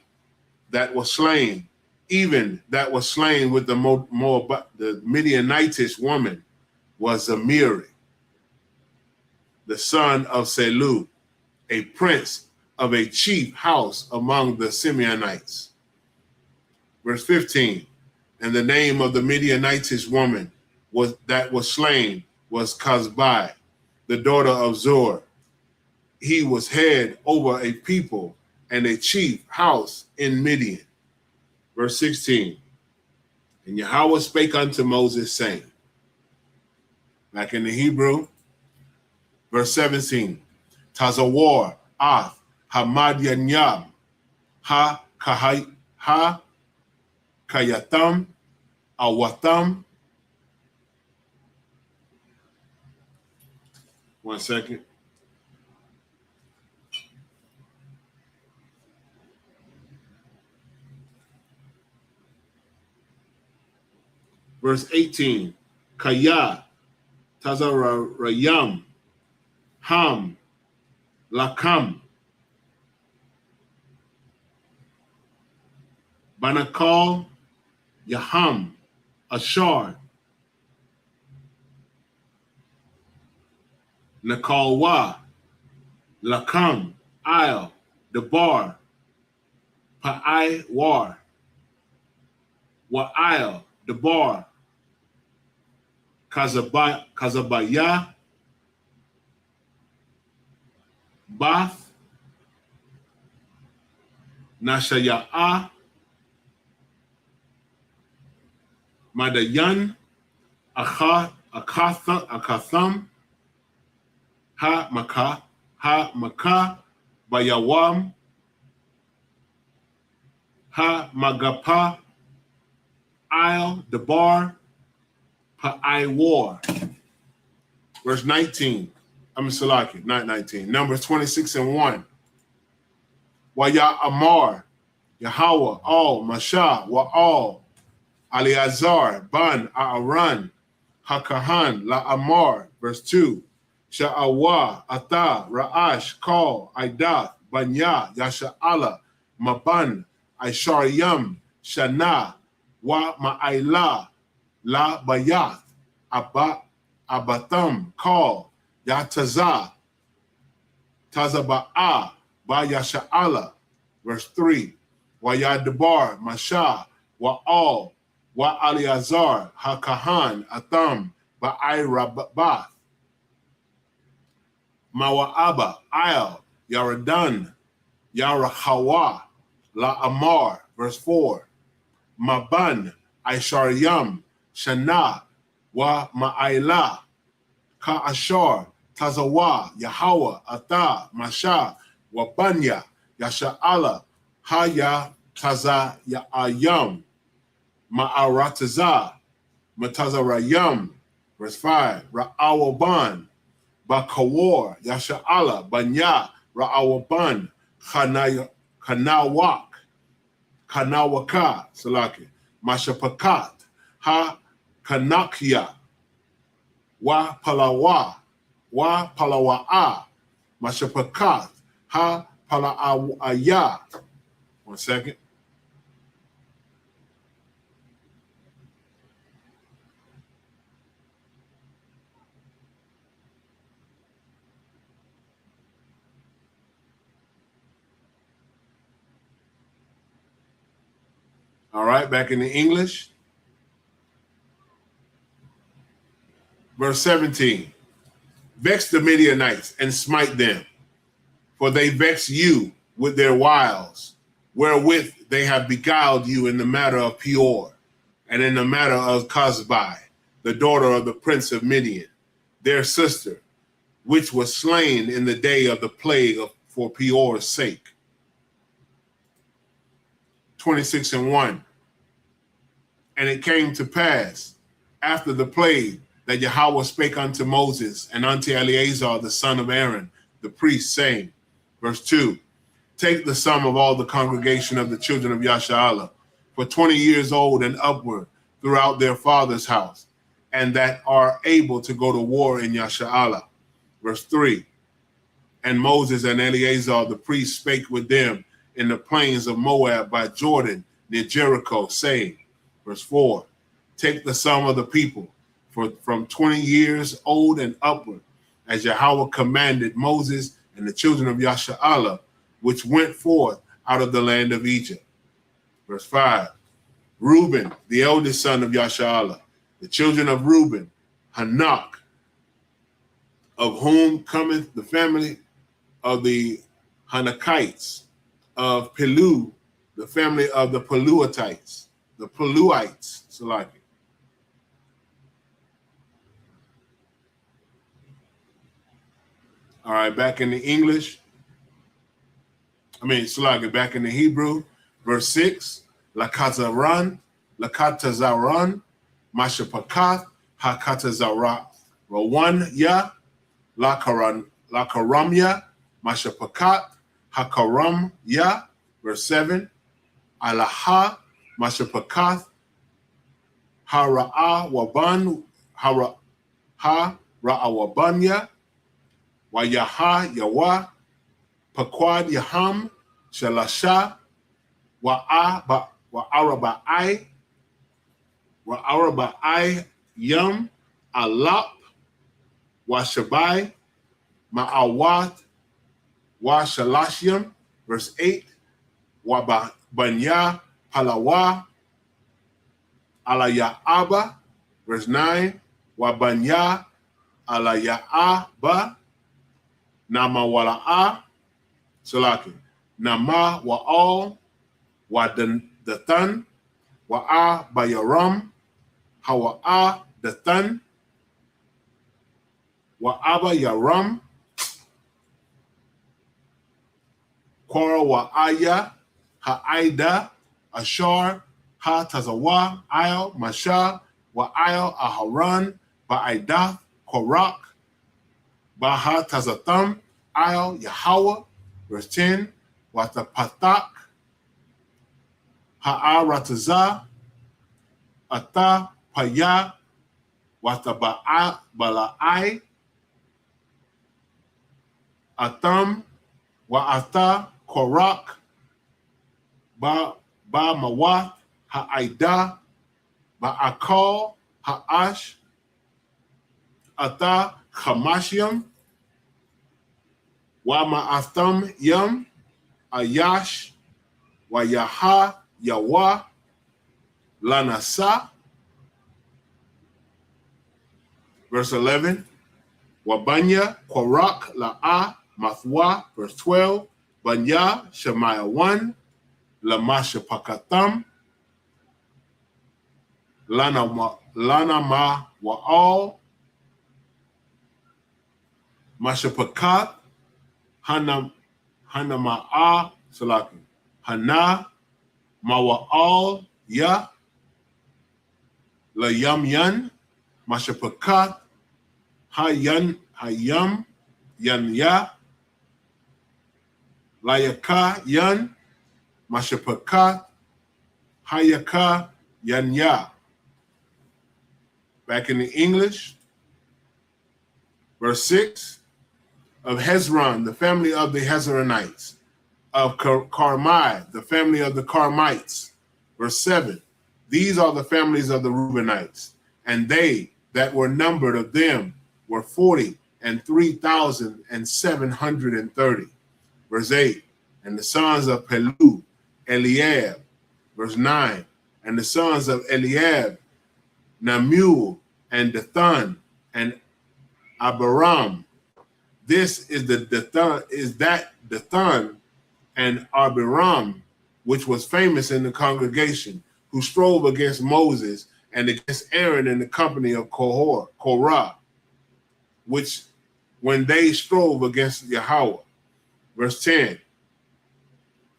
that was slain, even that was slain with the Midianitish woman, was Amiri, the son of Selu, a prince of a chief house among the Simeonites. Verse 15, and the name of the Midianitish woman that was slain was Kazbai, the daughter of Zor. He was head over a people and a chief house in Midian. Verse 16, and Yahweh spake unto Moses, saying, back in the Hebrew, verse 17, Tazawar Ath Hamad Yanyab ha kayatam, awatam. 1 second. Verse 18. Kaya, tazarayam, ham, lakam, banakal, yaham, ashar, nakalwa, lakam, il, debar, pa'ai war, wa'il, debar, kazabaya, bath, nashaya'a, madayan, akatham, ha maka, bayawam, ha magapa, il, debar, pa'ai war. Verse 19. I'm Salaki, not 19. Numbers 26 and 1. Waya Amar, Yahweh, all, Masha, wa all, Aliazar, Ban, Aaron, Hakahan, La Amar. Verse 2. Sha'awa, Ata, Ra'ash, Kal, Aidath, Banya, Yasha'ala, Maban, Aishariyam, Shana, Wa Ma'ayla, La Bayath, Abatam, Kal, Yataza, Tazaba'a, Ba Yasha'ala. Verse 3. Wa Yadabar, Masha, Wa Al, Wa Aliazar, Hakahan, Atam, Ba'ai Rabath, Mawa'aba, Il, Yaradan, Yarahawa, La Amar. Verse 4. Maban, Aishariyam, Shana, Wa Ma'ayla, Ka'ashar, Tazawa, Yahweh, Ata, Masha, Wabanya, Yasha'ala, Haya, Taza, Ya'ayam, Ma'arataza, Matazarayam. Verse 5. Ra'awaban, Bakawar, Yasha'ala, Banya, Ra'awaban, Kanawak, Kanawaka, Salaki, Mashapakat, Ha Kanakia, Wa Palawa'a, Mashapakat, Ha Pala'aya. 1 second. All right, back in the English. Verse 17. Vex the Midianites and smite them, for they vex you with their wiles, wherewith they have beguiled you in the matter of Peor, and in the matter of Cosbi, the daughter of the prince of Midian, their sister, which was slain in the day of the plague for Peor's sake. 26 and 1. And it came to pass after the plague that Yahweh spake unto Moses and unto Eleazar the son of Aaron, the priest, saying, verse 2, take the sum of all the congregation of the children of Yasha'Allah, for 20 years old and upward, throughout their father's house, and that are able to go to war in Yasha'Allah. Verse 3, and Moses and Eleazar the priest spake with them in the plains of Moab by Jordan near Jericho, saying, verse 4, take the sum of the people from 20 years old and upward, as Yahweh commanded Moses and the children of Yasha'Allah, which went forth out of the land of Egypt. Verse 5, Reuben, the eldest son of Yasha'Allah, the children of Reuben, Hanak, of whom cometh the family of the Hanakites, of Pelu, the family of the Peluites, Salaki. All right, back in the English. Salagi, back in the Hebrew, verse 6, Lakatazaran, Mashapakath, Hakatazara, Rawan Ya, Lakaramya, Mashapakat, Hakaram Ya, verse 7, Alaha, Mashapakath, Hara'a Waban, Ra'awabanya, Wayaha Yawa, Pakwad Yaham, Shalasha, Wa'araba'ai Yum, Alap, Washabai, Ma'awat, Washalashyam, verse 8, Wabanya, Palawa, Alaya'aba, verse 9, Wabanya, Alaya'aba, Namawala'a, Salaki, Nama Wa'al, Wadathan, Wa'a Bayaram, Hawa'a Dathan, Wa'aba Yaram, Quara Wa'aya, Ha'aida, Ashar, Ha-Tazawa, Ayal, Masha, Wa'ayal, Aharan, Ba'aidath, Korak, Baha-Tazatham, Ayal, Yahweh, verse 10, Watapathak, Ha'aratazah, Ata Paya, Wataba'a Bala'ai, Atam, Wa'ata Korak, Ba Mawat, Ha'aida, Ba'akal, Ha'ash, Ata Chamashiam, Wa Ma'atham Yam, Ayash, Wa Yaha Yawa, Lanasa, verse 11, Wabanya, Korak, La'a, Mathwa, verse 12, Banya, Shemaiah 1, Lamasha Pakatham, Lana Ma Wa'al, Mashapakat, Hanama'a, Salaki, Hana, Mawa'al, Ya, La Yam Yan, Mashapakat, Hayam, Yan Ya, Layaka Yan, Mashapakat, Hayaka Yan Ya. Back in the English, verse 6, of Hezron, the family of the Hezronites, of Carmi, the family of the Carmites. Verse 7, these are the families of the Reubenites, and they that were numbered of them were 40,003,730. Verse 8, and the sons of Pelu, Eliab. Verse 9, and the sons of Eliab, Namuel, and Dathan, and Abiram. This is Dathan and Abiram, which was famous in the congregation, who strove against Moses and against Aaron in the company of Korah, which when they strove against Yahweh. Verse 10,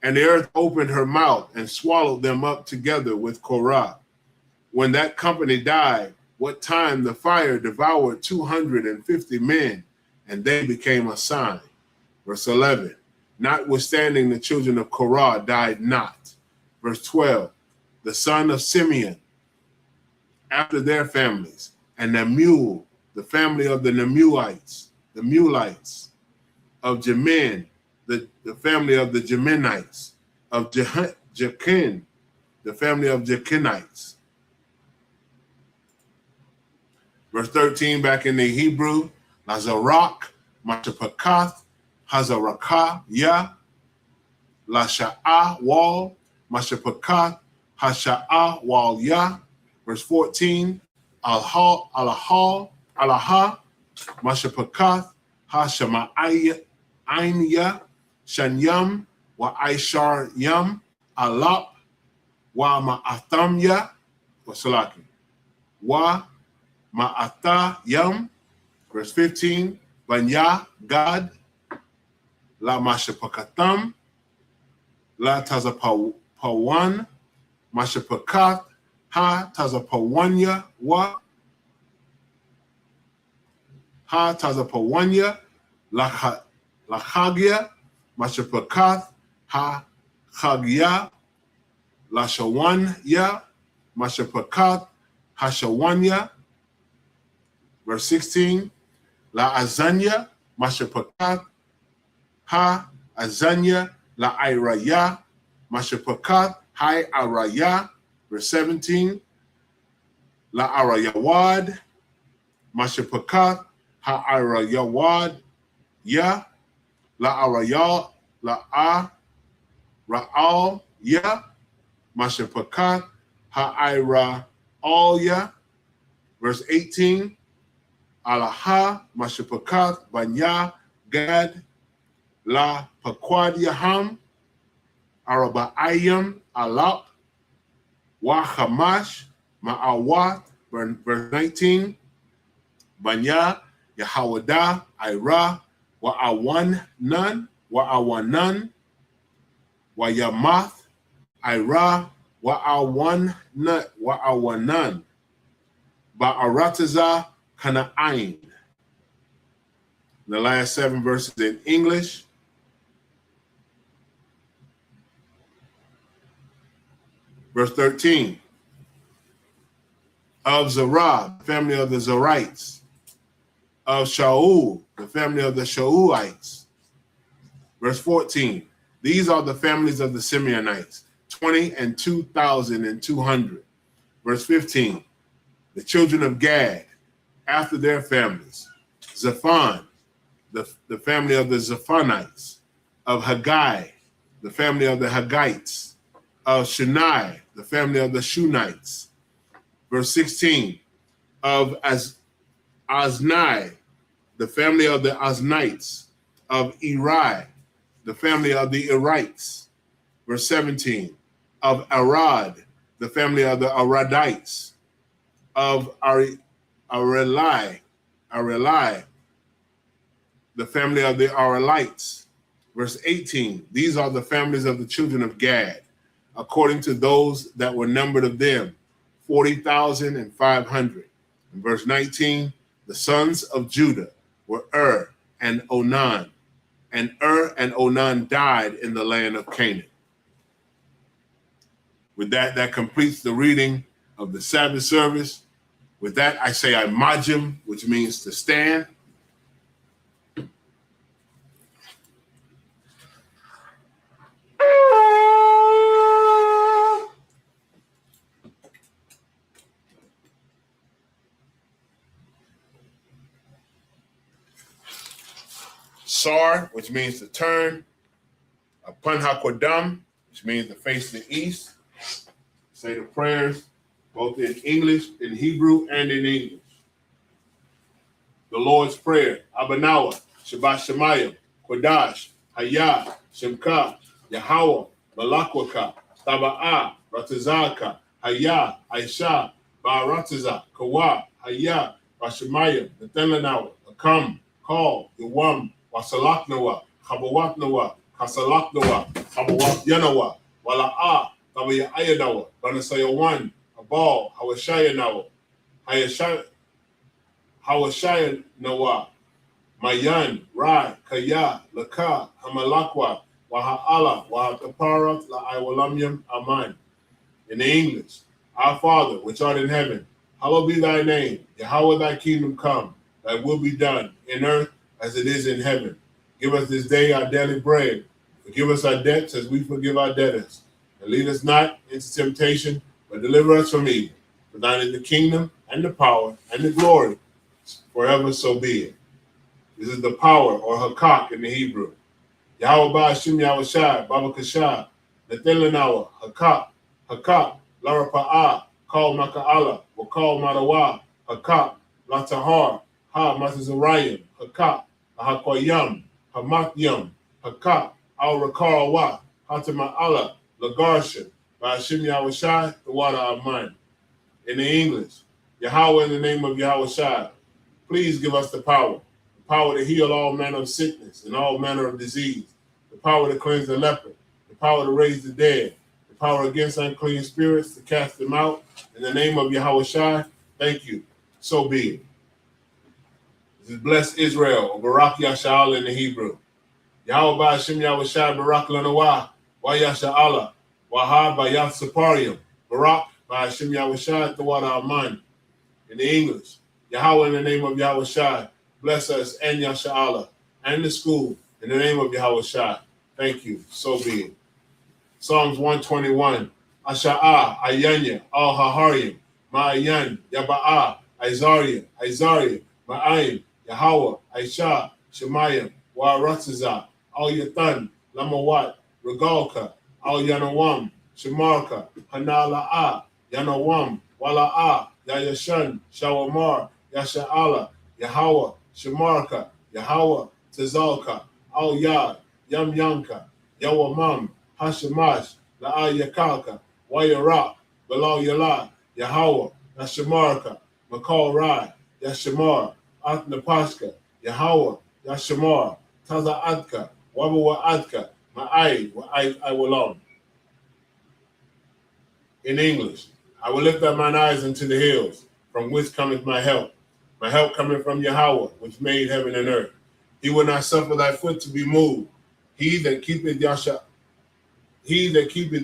and the earth opened her mouth and swallowed them up together with Korah. When that company died, what time the fire devoured 250 men, and they became a sign. Verse 11, notwithstanding the children of Korah died not. Verse 12, the son of Simeon, after their families, and Nemuel, the family of the Nemulites, of Jamin, the family of the Jaminites, of Jachin, the family of Jachinites. Verse 13, back in the Hebrew, Lazarak, Mashapakath, Hazarakah, Ya, Lasha'a, Wal, Mashapakath, Hasha'a, Wal, Ya. Verse 14, Alaha, Mashapakath, Hashama'aya, Ainya, Shanyam, Wa Aishar Yam, Alap, Wa Ma'atham Ya, Wasalaki, Wa Ma'atha Yam. Verse 15, Banya, God, La Mashapakatham, La Tazapawan, Mashapakath, Ha Tazapawanya, Wa, Ha Tazapawanya, Lachagia, Mashapakath, Ha Chagia, Lashawanya, Mashapakath, Hashawanya. Verse 16, La Azanya, Mashapakath, Ha Azanya, La Iraya, Mashapakath, Hai Araya. Verse 17, La Arayawad, Mashapakath, Ha Arayawad, Ya, La Arayal, La A, Ra'al, Ya, Mashapakath, Ha Ira, All Ya. Verse 18, Alaha, Mashapakath, Banya, Gad, La Paquad Yaham, Araba'ayam, Alap, Wa Hamash, Ma'awat, verse 19, Banya, Yahawada, Ira, Wa Awan Nun, Wa Awanan, Wa Yamath, Ira, Wa Awan Nut, Wa Awanan, Ba'arataza, Kana'ain. The last 7 verses in English. Verse 13, of Zerah, the family of the Zerites, of Shaul, the family of the Shaulites. Verse 14, these are the families of the Simeonites, 20 and 2,200. Verse 15, the children of Gad, after their families, Zephon, the family of the Zephonites, of Haggai, the family of the Haggites, of Shunai, the family of the Shunites. Verse 16, of Aznai, the family of the Aznites, of Eri, the family of the Erites. Verse 17, of Arad, the family of the Aradites, of Arelai, the family of the Arelites. Verse 18, these are the families of the children of Gad, according to those that were numbered of them, 40,500. In verse 19, the sons of Judah were and Onan, and and Onan died in the land of Canaan. With that, that completes the reading of the Sabbath service. With that, I say Imajim, which means to stand. Sar, which means to turn. Upon Hakodam, which means to face the east. Say the prayers both in English, in Hebrew, and in English. The Lord's Prayer. Abanawa, Shabbat Shemayim, Kodash, Hayah, Shemka, Yahweh, Malakwaka, Taba'ah, Ratazaka, Hayah, Aisha, Ba'arataza, Kawa, Hayah, Rashemayim, Nathanawa, Akam, Call, Yawam, Wasalaknawa, Kabawatnawa, Kasalaknawa, Kabawat Yanawa, Wala'ah, Tabaya Ayanawa, Banasayawan, Abal, Hawashayanawa, Hawashayanawa, Mayan, Rai, Kaya, Laka, Hamalakwa, Waha'ala, Wahataparat, La'aiwalamyam, Aman. In the English, Our Father, which art in heaven, hallowed be thy name. Yahweh, thy kingdom come, thy will be done in earth as it is in heaven. Give us this day our daily bread. Forgive us our debts as we forgive our debtors. And lead us not into temptation, but deliver us from evil. For thine is the kingdom, and the power, and the glory, forever so be it. This is the power, or hakak in the Hebrew. Yahweh Ba'ashim Yahweh Shai, Baba Kashai, Nathelanawa, hakak, Lara Pa'ah, Kal Maka'ala, Wakal Madawa, hakak, Latahar, Ha Matazarayim, hakak, Ahakwayam, Hamatyam, hakak, Al Rakarawa, Hatama'ala, Lagarshan, Ba'ashim Yahweh Shai, the water of mine. In the English, Yahweh, in the name of Yahweh Shai, please give us the power to heal all manner of sickness and all manner of disease, the power to cleanse the leper, the power to raise the dead, the power against unclean spirits to cast them out. In the name of Yahweh Shai, thank you. So be it. This is bless Israel, or Barak Yasha'Allah in the Hebrew. Yahweh Ba'ashem Yahweh Shai Barak Lanawah, Wa Yasha'Allah, Wahab Bayat Saparium, Barak Ba'ashem Yahweh Shai Tawada Aman. In the English, Yahweh in the name of Yahweh Shai, bless us and Yasha'Allah and the school in the name of Yahweh Shai. Thank you. So be it. Psalms 121. Asha'ah, Ayanya, Al Haharim, Ma'ayan, Yaba'ah, Isaiah, Ma'ayim, Yahweh, Aisha, Shemayim, Wa'aratazah, Al Yatan, Lamawat, Regalka, Al Yanawam, Shemarka, Hanala'ah, Yanawam, Wala'ah, Yayashan, Shawamar, Yasha'Allah, Yahweh, Shemarka, Yahweh, Tazalka, Al Yad, Yam Yanka, Yawamam, Hashemash, La'a Yakalka, Wayarak, Bilal Yala, Yahweh, Yashamarka, Makal Rai, Yashamar, Atnapashka, Yahweh, Yashamar, Taza Adka, Wabawa Adka, Ma'ai, Wa'ai Walam. In English, I will lift up mine eyes unto the hills, from which cometh my help. My help cometh from Yahweh, which made heaven and earth. He will not suffer thy foot to be moved. He that keepeth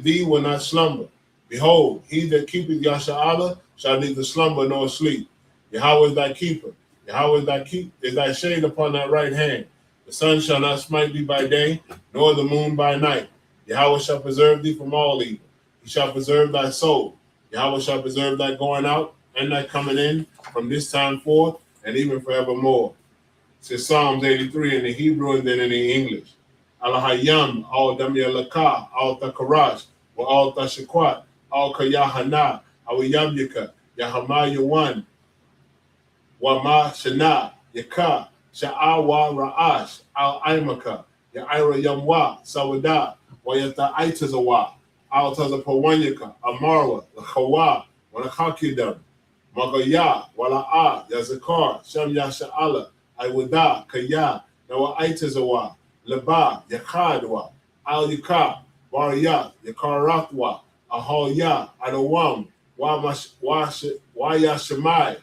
thee will not slumber. Behold, he that keepeth Yasha'Allah shall neither slumber nor sleep. Yahweh is thy keeper. Yahweh is thy shade upon thy right hand. The sun shall not smite thee by day, nor the moon by night. Yahweh shall preserve thee from all evil. He shall preserve thy soul. Yahweh shall preserve thy going out and thy coming in from this time forth and even forevermore. It's Psalms 83 in the Hebrew and then in the English. Al-Hayyam, al-Damiyalaka, al-Takarash, wa al-Tashakwat, al-Kayahana, al-Yabyaka, Yahama Yawan, wa ma Shana, Yaka, Sha'awa Ra'ash, al-Aimaka, Ya'ira Yamwa, Sawada, wa Yata Aitazawa, al-Tazapawanyaka, Amarwa, Lakhawa, wa Lakakidam, Magaya, Wala'a, Yazakar, Shem Yasha'Allah, Iwada, Kaya, Nawa Aitazawa, Laba, Yakadwa, Al Yaka, Wariyat, Yakaratwa, Ahoya, Adawam, Wayashamai,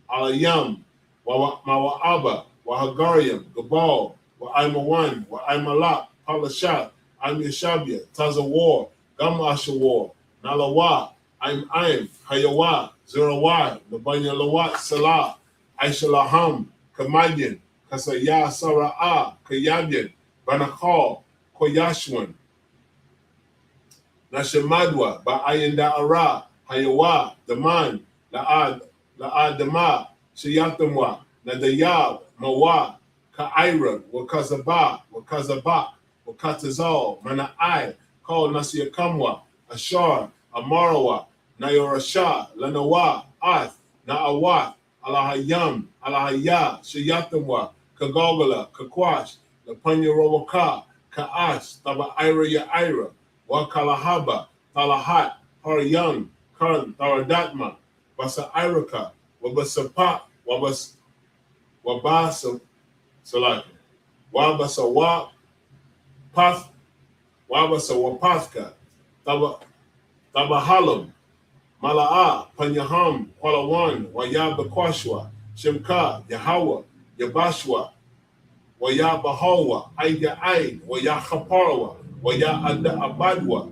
Alayam, Mawa'aba, Wahagariam, Gabal, Wa'aimawan, Wa'aimalak, Palashat, Yashabia, Tazawar, Gamashawar, Nalawa, Aim, Hayawa, Zerawai, Labanya Lawat, Salah, Aishalaham, Kamadian, Kasaya Sara'ah, Kayabyan, Banakal, Koyashwan, Nashamadwa, Ba'ayanda Ara, Hayawa, Daman, La'ad Dama, Shayatamwa, Nadayab, Mawa, Ka'ira, Wakazaba, Wakatazal, Mana'ai, Kal Nasiyakamwa, Ashar, Amarawa, Nayorasha, Lanawa, Ath, Na'awat, Alahayam, Alahaya, Shayatamwa, Kagogala, Kakwash, Lapanya Rawaka, Ka'ash, Taba Ira Ya'ira, Wakalahaba, Talahat, Haryam, Karan, Taradatma, Basa Iraka, Wabasapa, Wabasa Salaka, Wabasa Wap, Path, Wabasa Wapathka, Tabahalam, Mala'a, Panyaham, Kwalawan, Wayabakwashwa, Shemka, Yahawah, Yabashwa, Wayabahawa, Aya Ain, Wayahaparwa, Wayada Abadwa,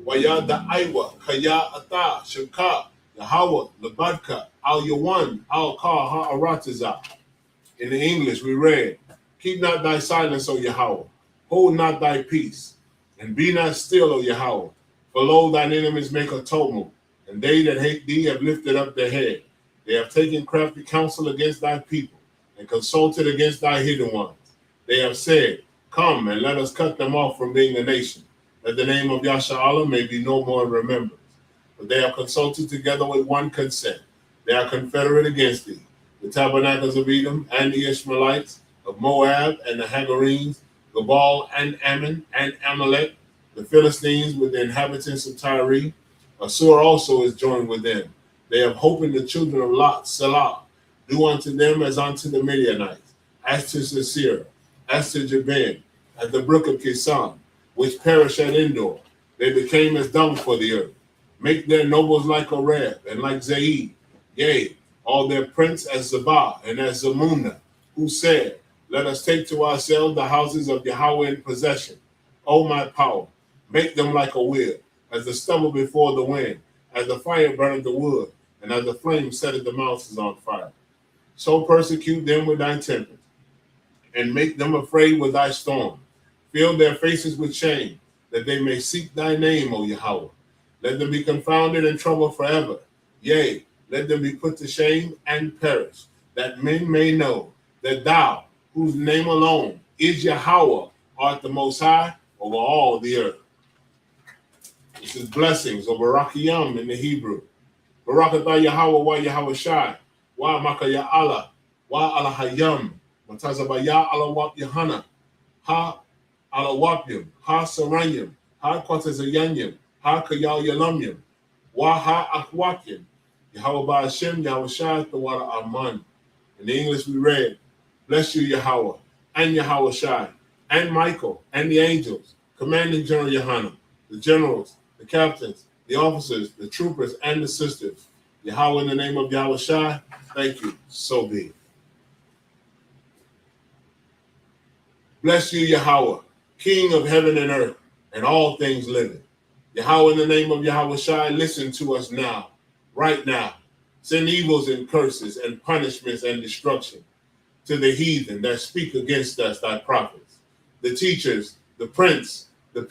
Wayada Iwa, Kaya Ata, Shemka, Yahawah, Labadka, Al Yawan, Al Ka Ha'arataza. In the English, we read, keep not thy silence, O Yahweh, hold not thy peace, and be not still, O Yahweh, for lo, thine enemies make a tumult, and they that hate thee have lifted up their head. They have taken crafty counsel against thy people, and consulted against thy hidden ones. They have said, come, and let us cut them off from being a nation, that the name of Yasha'Allah may be no more in remembrance. But they have consulted together with one consent. They are confederate against thee, the tabernacles of Edom, and the Ishmaelites, of Moab, and the Hagarenes, Gabal, and Ammon, and Amalek, the Philistines with the inhabitants of Tyre. Assur also is joined with them. They have hope in the children of Lot, Salah. Do unto them as unto the Midianites, as to Sisera, as to Jabin, at the brook of Kisan. which perish at Endor. They became as dung for the earth. Make their nobles like Oreb and like Zaid. Yea, all their prince as Zabah and as Zamunna, who said, let us take to ourselves the houses of Yahweh in possession. O my power, make them like a wheel, as the stubble before the wind, as the fire burneth the wood, and as the flame setteth the mountains on fire. So persecute them with thy tempest, and make them afraid with thy storm. Fill their faces with shame, that they may seek thy name, O Yahweh. Let them be confounded and troubled forever. Yea, let them be put to shame and perish, that men may know that thou, whose name alone is Yahweh, art the Most High over all the earth. This is blessings or Barakiyam in the Hebrew. Barakatah Yahweh wa Yahweh Shai, wa Makaya Allah, wa Allah Hayam, Matazabaya Allah Wap Yahana, ha Allah Wapyam, ha Saranyam, ha Kwatazayanyam, ha Kayal Yalamyam, wa ha Akwakyam, Yahweh Ba Hashem, Yahweh Shai, Tawara Aman. In the English we read, bless you, Yahweh, and Yahweh Shai, and Michael, and the angels, commanding General Yohanan, the generals, the captains, the officers, the troopers, and the sisters. Yahweh, in the name of Yahweh Shai, thank you, so be it. Bless you, Yahweh, King of heaven and earth, and all things living. Yahweh, in the name of Yahweh Shai, listen to us now, right now. Send evils and curses and punishments and destruction to the heathen that speak against us, thy prophets, the teachers, the prince, the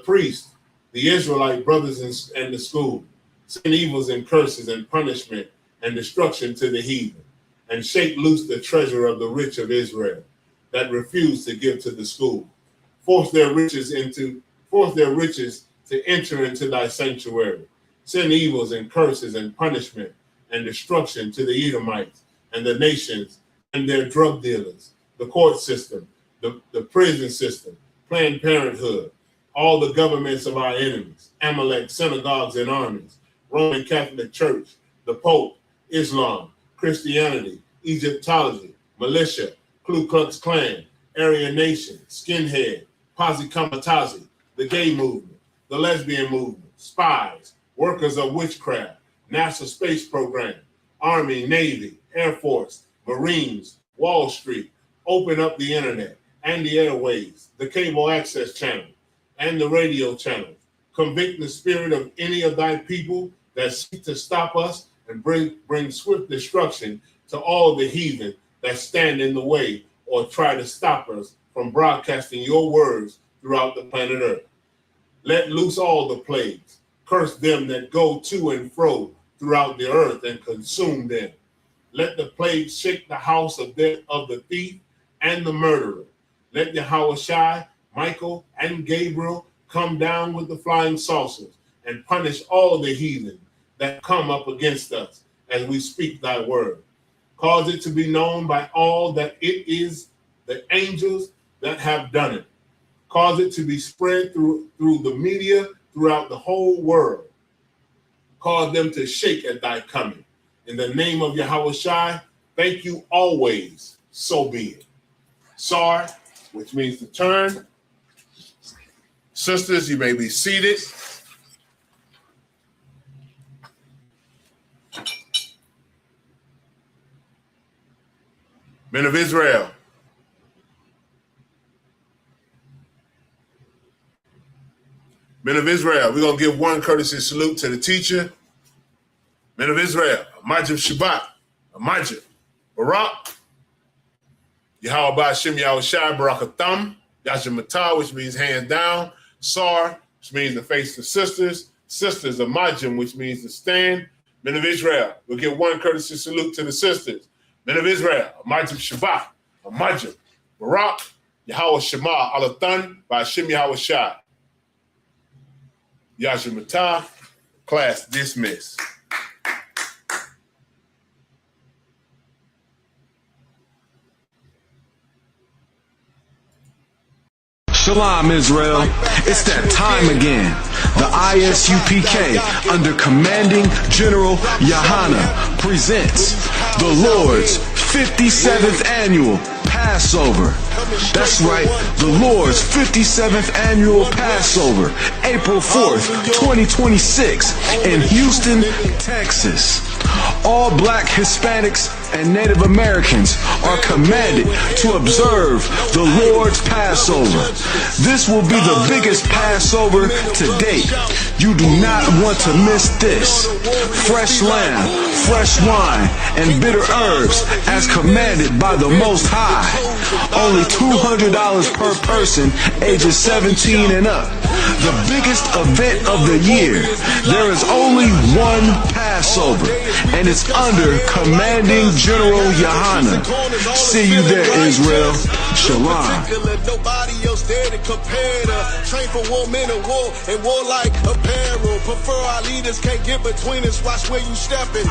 priest, the Israelite brothers and the school. Send evils and curses and punishment and destruction to the heathen, and shake loose the treasure of the rich of Israel that refuse to give to the school. Force their riches to enter into thy sanctuary. Send evils and curses and punishment and destruction to the Edomites and the nations and their drug dealers, the court system, the prison system, Planned Parenthood, all the governments of our enemies, Amalek, synagogues and armies, Roman Catholic Church, the Pope, Islam, Christianity, Egyptology, militia, Ku Klux Klan, Aryan Nation, Skinhead, Posse Comitazi, the gay movement, the lesbian movement, spies, workers of witchcraft, NASA space program, Army, Navy, Air Force, Marines, Wall Street, open up the internet and the airwaves, the cable access channel and the radio channel. Convict the spirit of any of thy people that seek to stop us and bring swift destruction to all the heathen that stand in the way or try to stop us from broadcasting your words throughout the planet Earth. Let loose all the plagues. Curse them that go to and fro throughout the earth and consume them. Let the plague shake the house of the thief and the murderer. Let Yahweh Shai, Michael, and Gabriel come down with the flying saucers and punish all the heathen that come up against us as we speak thy word. Cause it to be known by all that it is the angels that have done it. Cause it to be spread through the media throughout the whole world. Cause them to shake at thy coming. In the name of Yahweh Shai, thank you always, so be it. Sar, which means to turn. Sisters, you may be seated. Men of Israel. Men of Israel, we're going to give one courtesy salute to the teacher. Men of Israel, Amajib Shabbat, Amajib, Barak, Yahweh Ba'Shem Yahweh Shai, Barakatham, Yashamatah, which means hands down, Sar, which means to face the sisters, sisters, Amajim, which means to stand. Men of Israel, we'll give one courtesy salute to the sisters. Men of Israel, Amajib Shabbat, Amajib, Barak, Yahweh Shema, Alathan, Ba'Shem Yahweh Shai. Yashamatah, class dismissed. Shalom, Israel. It's that time again. The ISUPK, under Commanding General Yohana, presents the Lord's 57th Annual Passover. That's right, the Lord's 57th annual Passover, April 4th, 2026, in Houston, Texas. All black Hispanics and Native Americans are commanded to observe the Lord's Passover. This will be the biggest Passover to date. You do not want to miss this. Fresh lamb, fresh wine, and bitter herbs as commanded by the Most High. Only $200 per person ages 17 and up. The biggest event of the year. There is only one Passover, and it's under Commanding General Yohana. See you there, Israel. Shalom. Nobody else there to compare to. Train for war, men of war, and warlike apparel. Prefer our leaders, can't get between us. Watch where you stepping.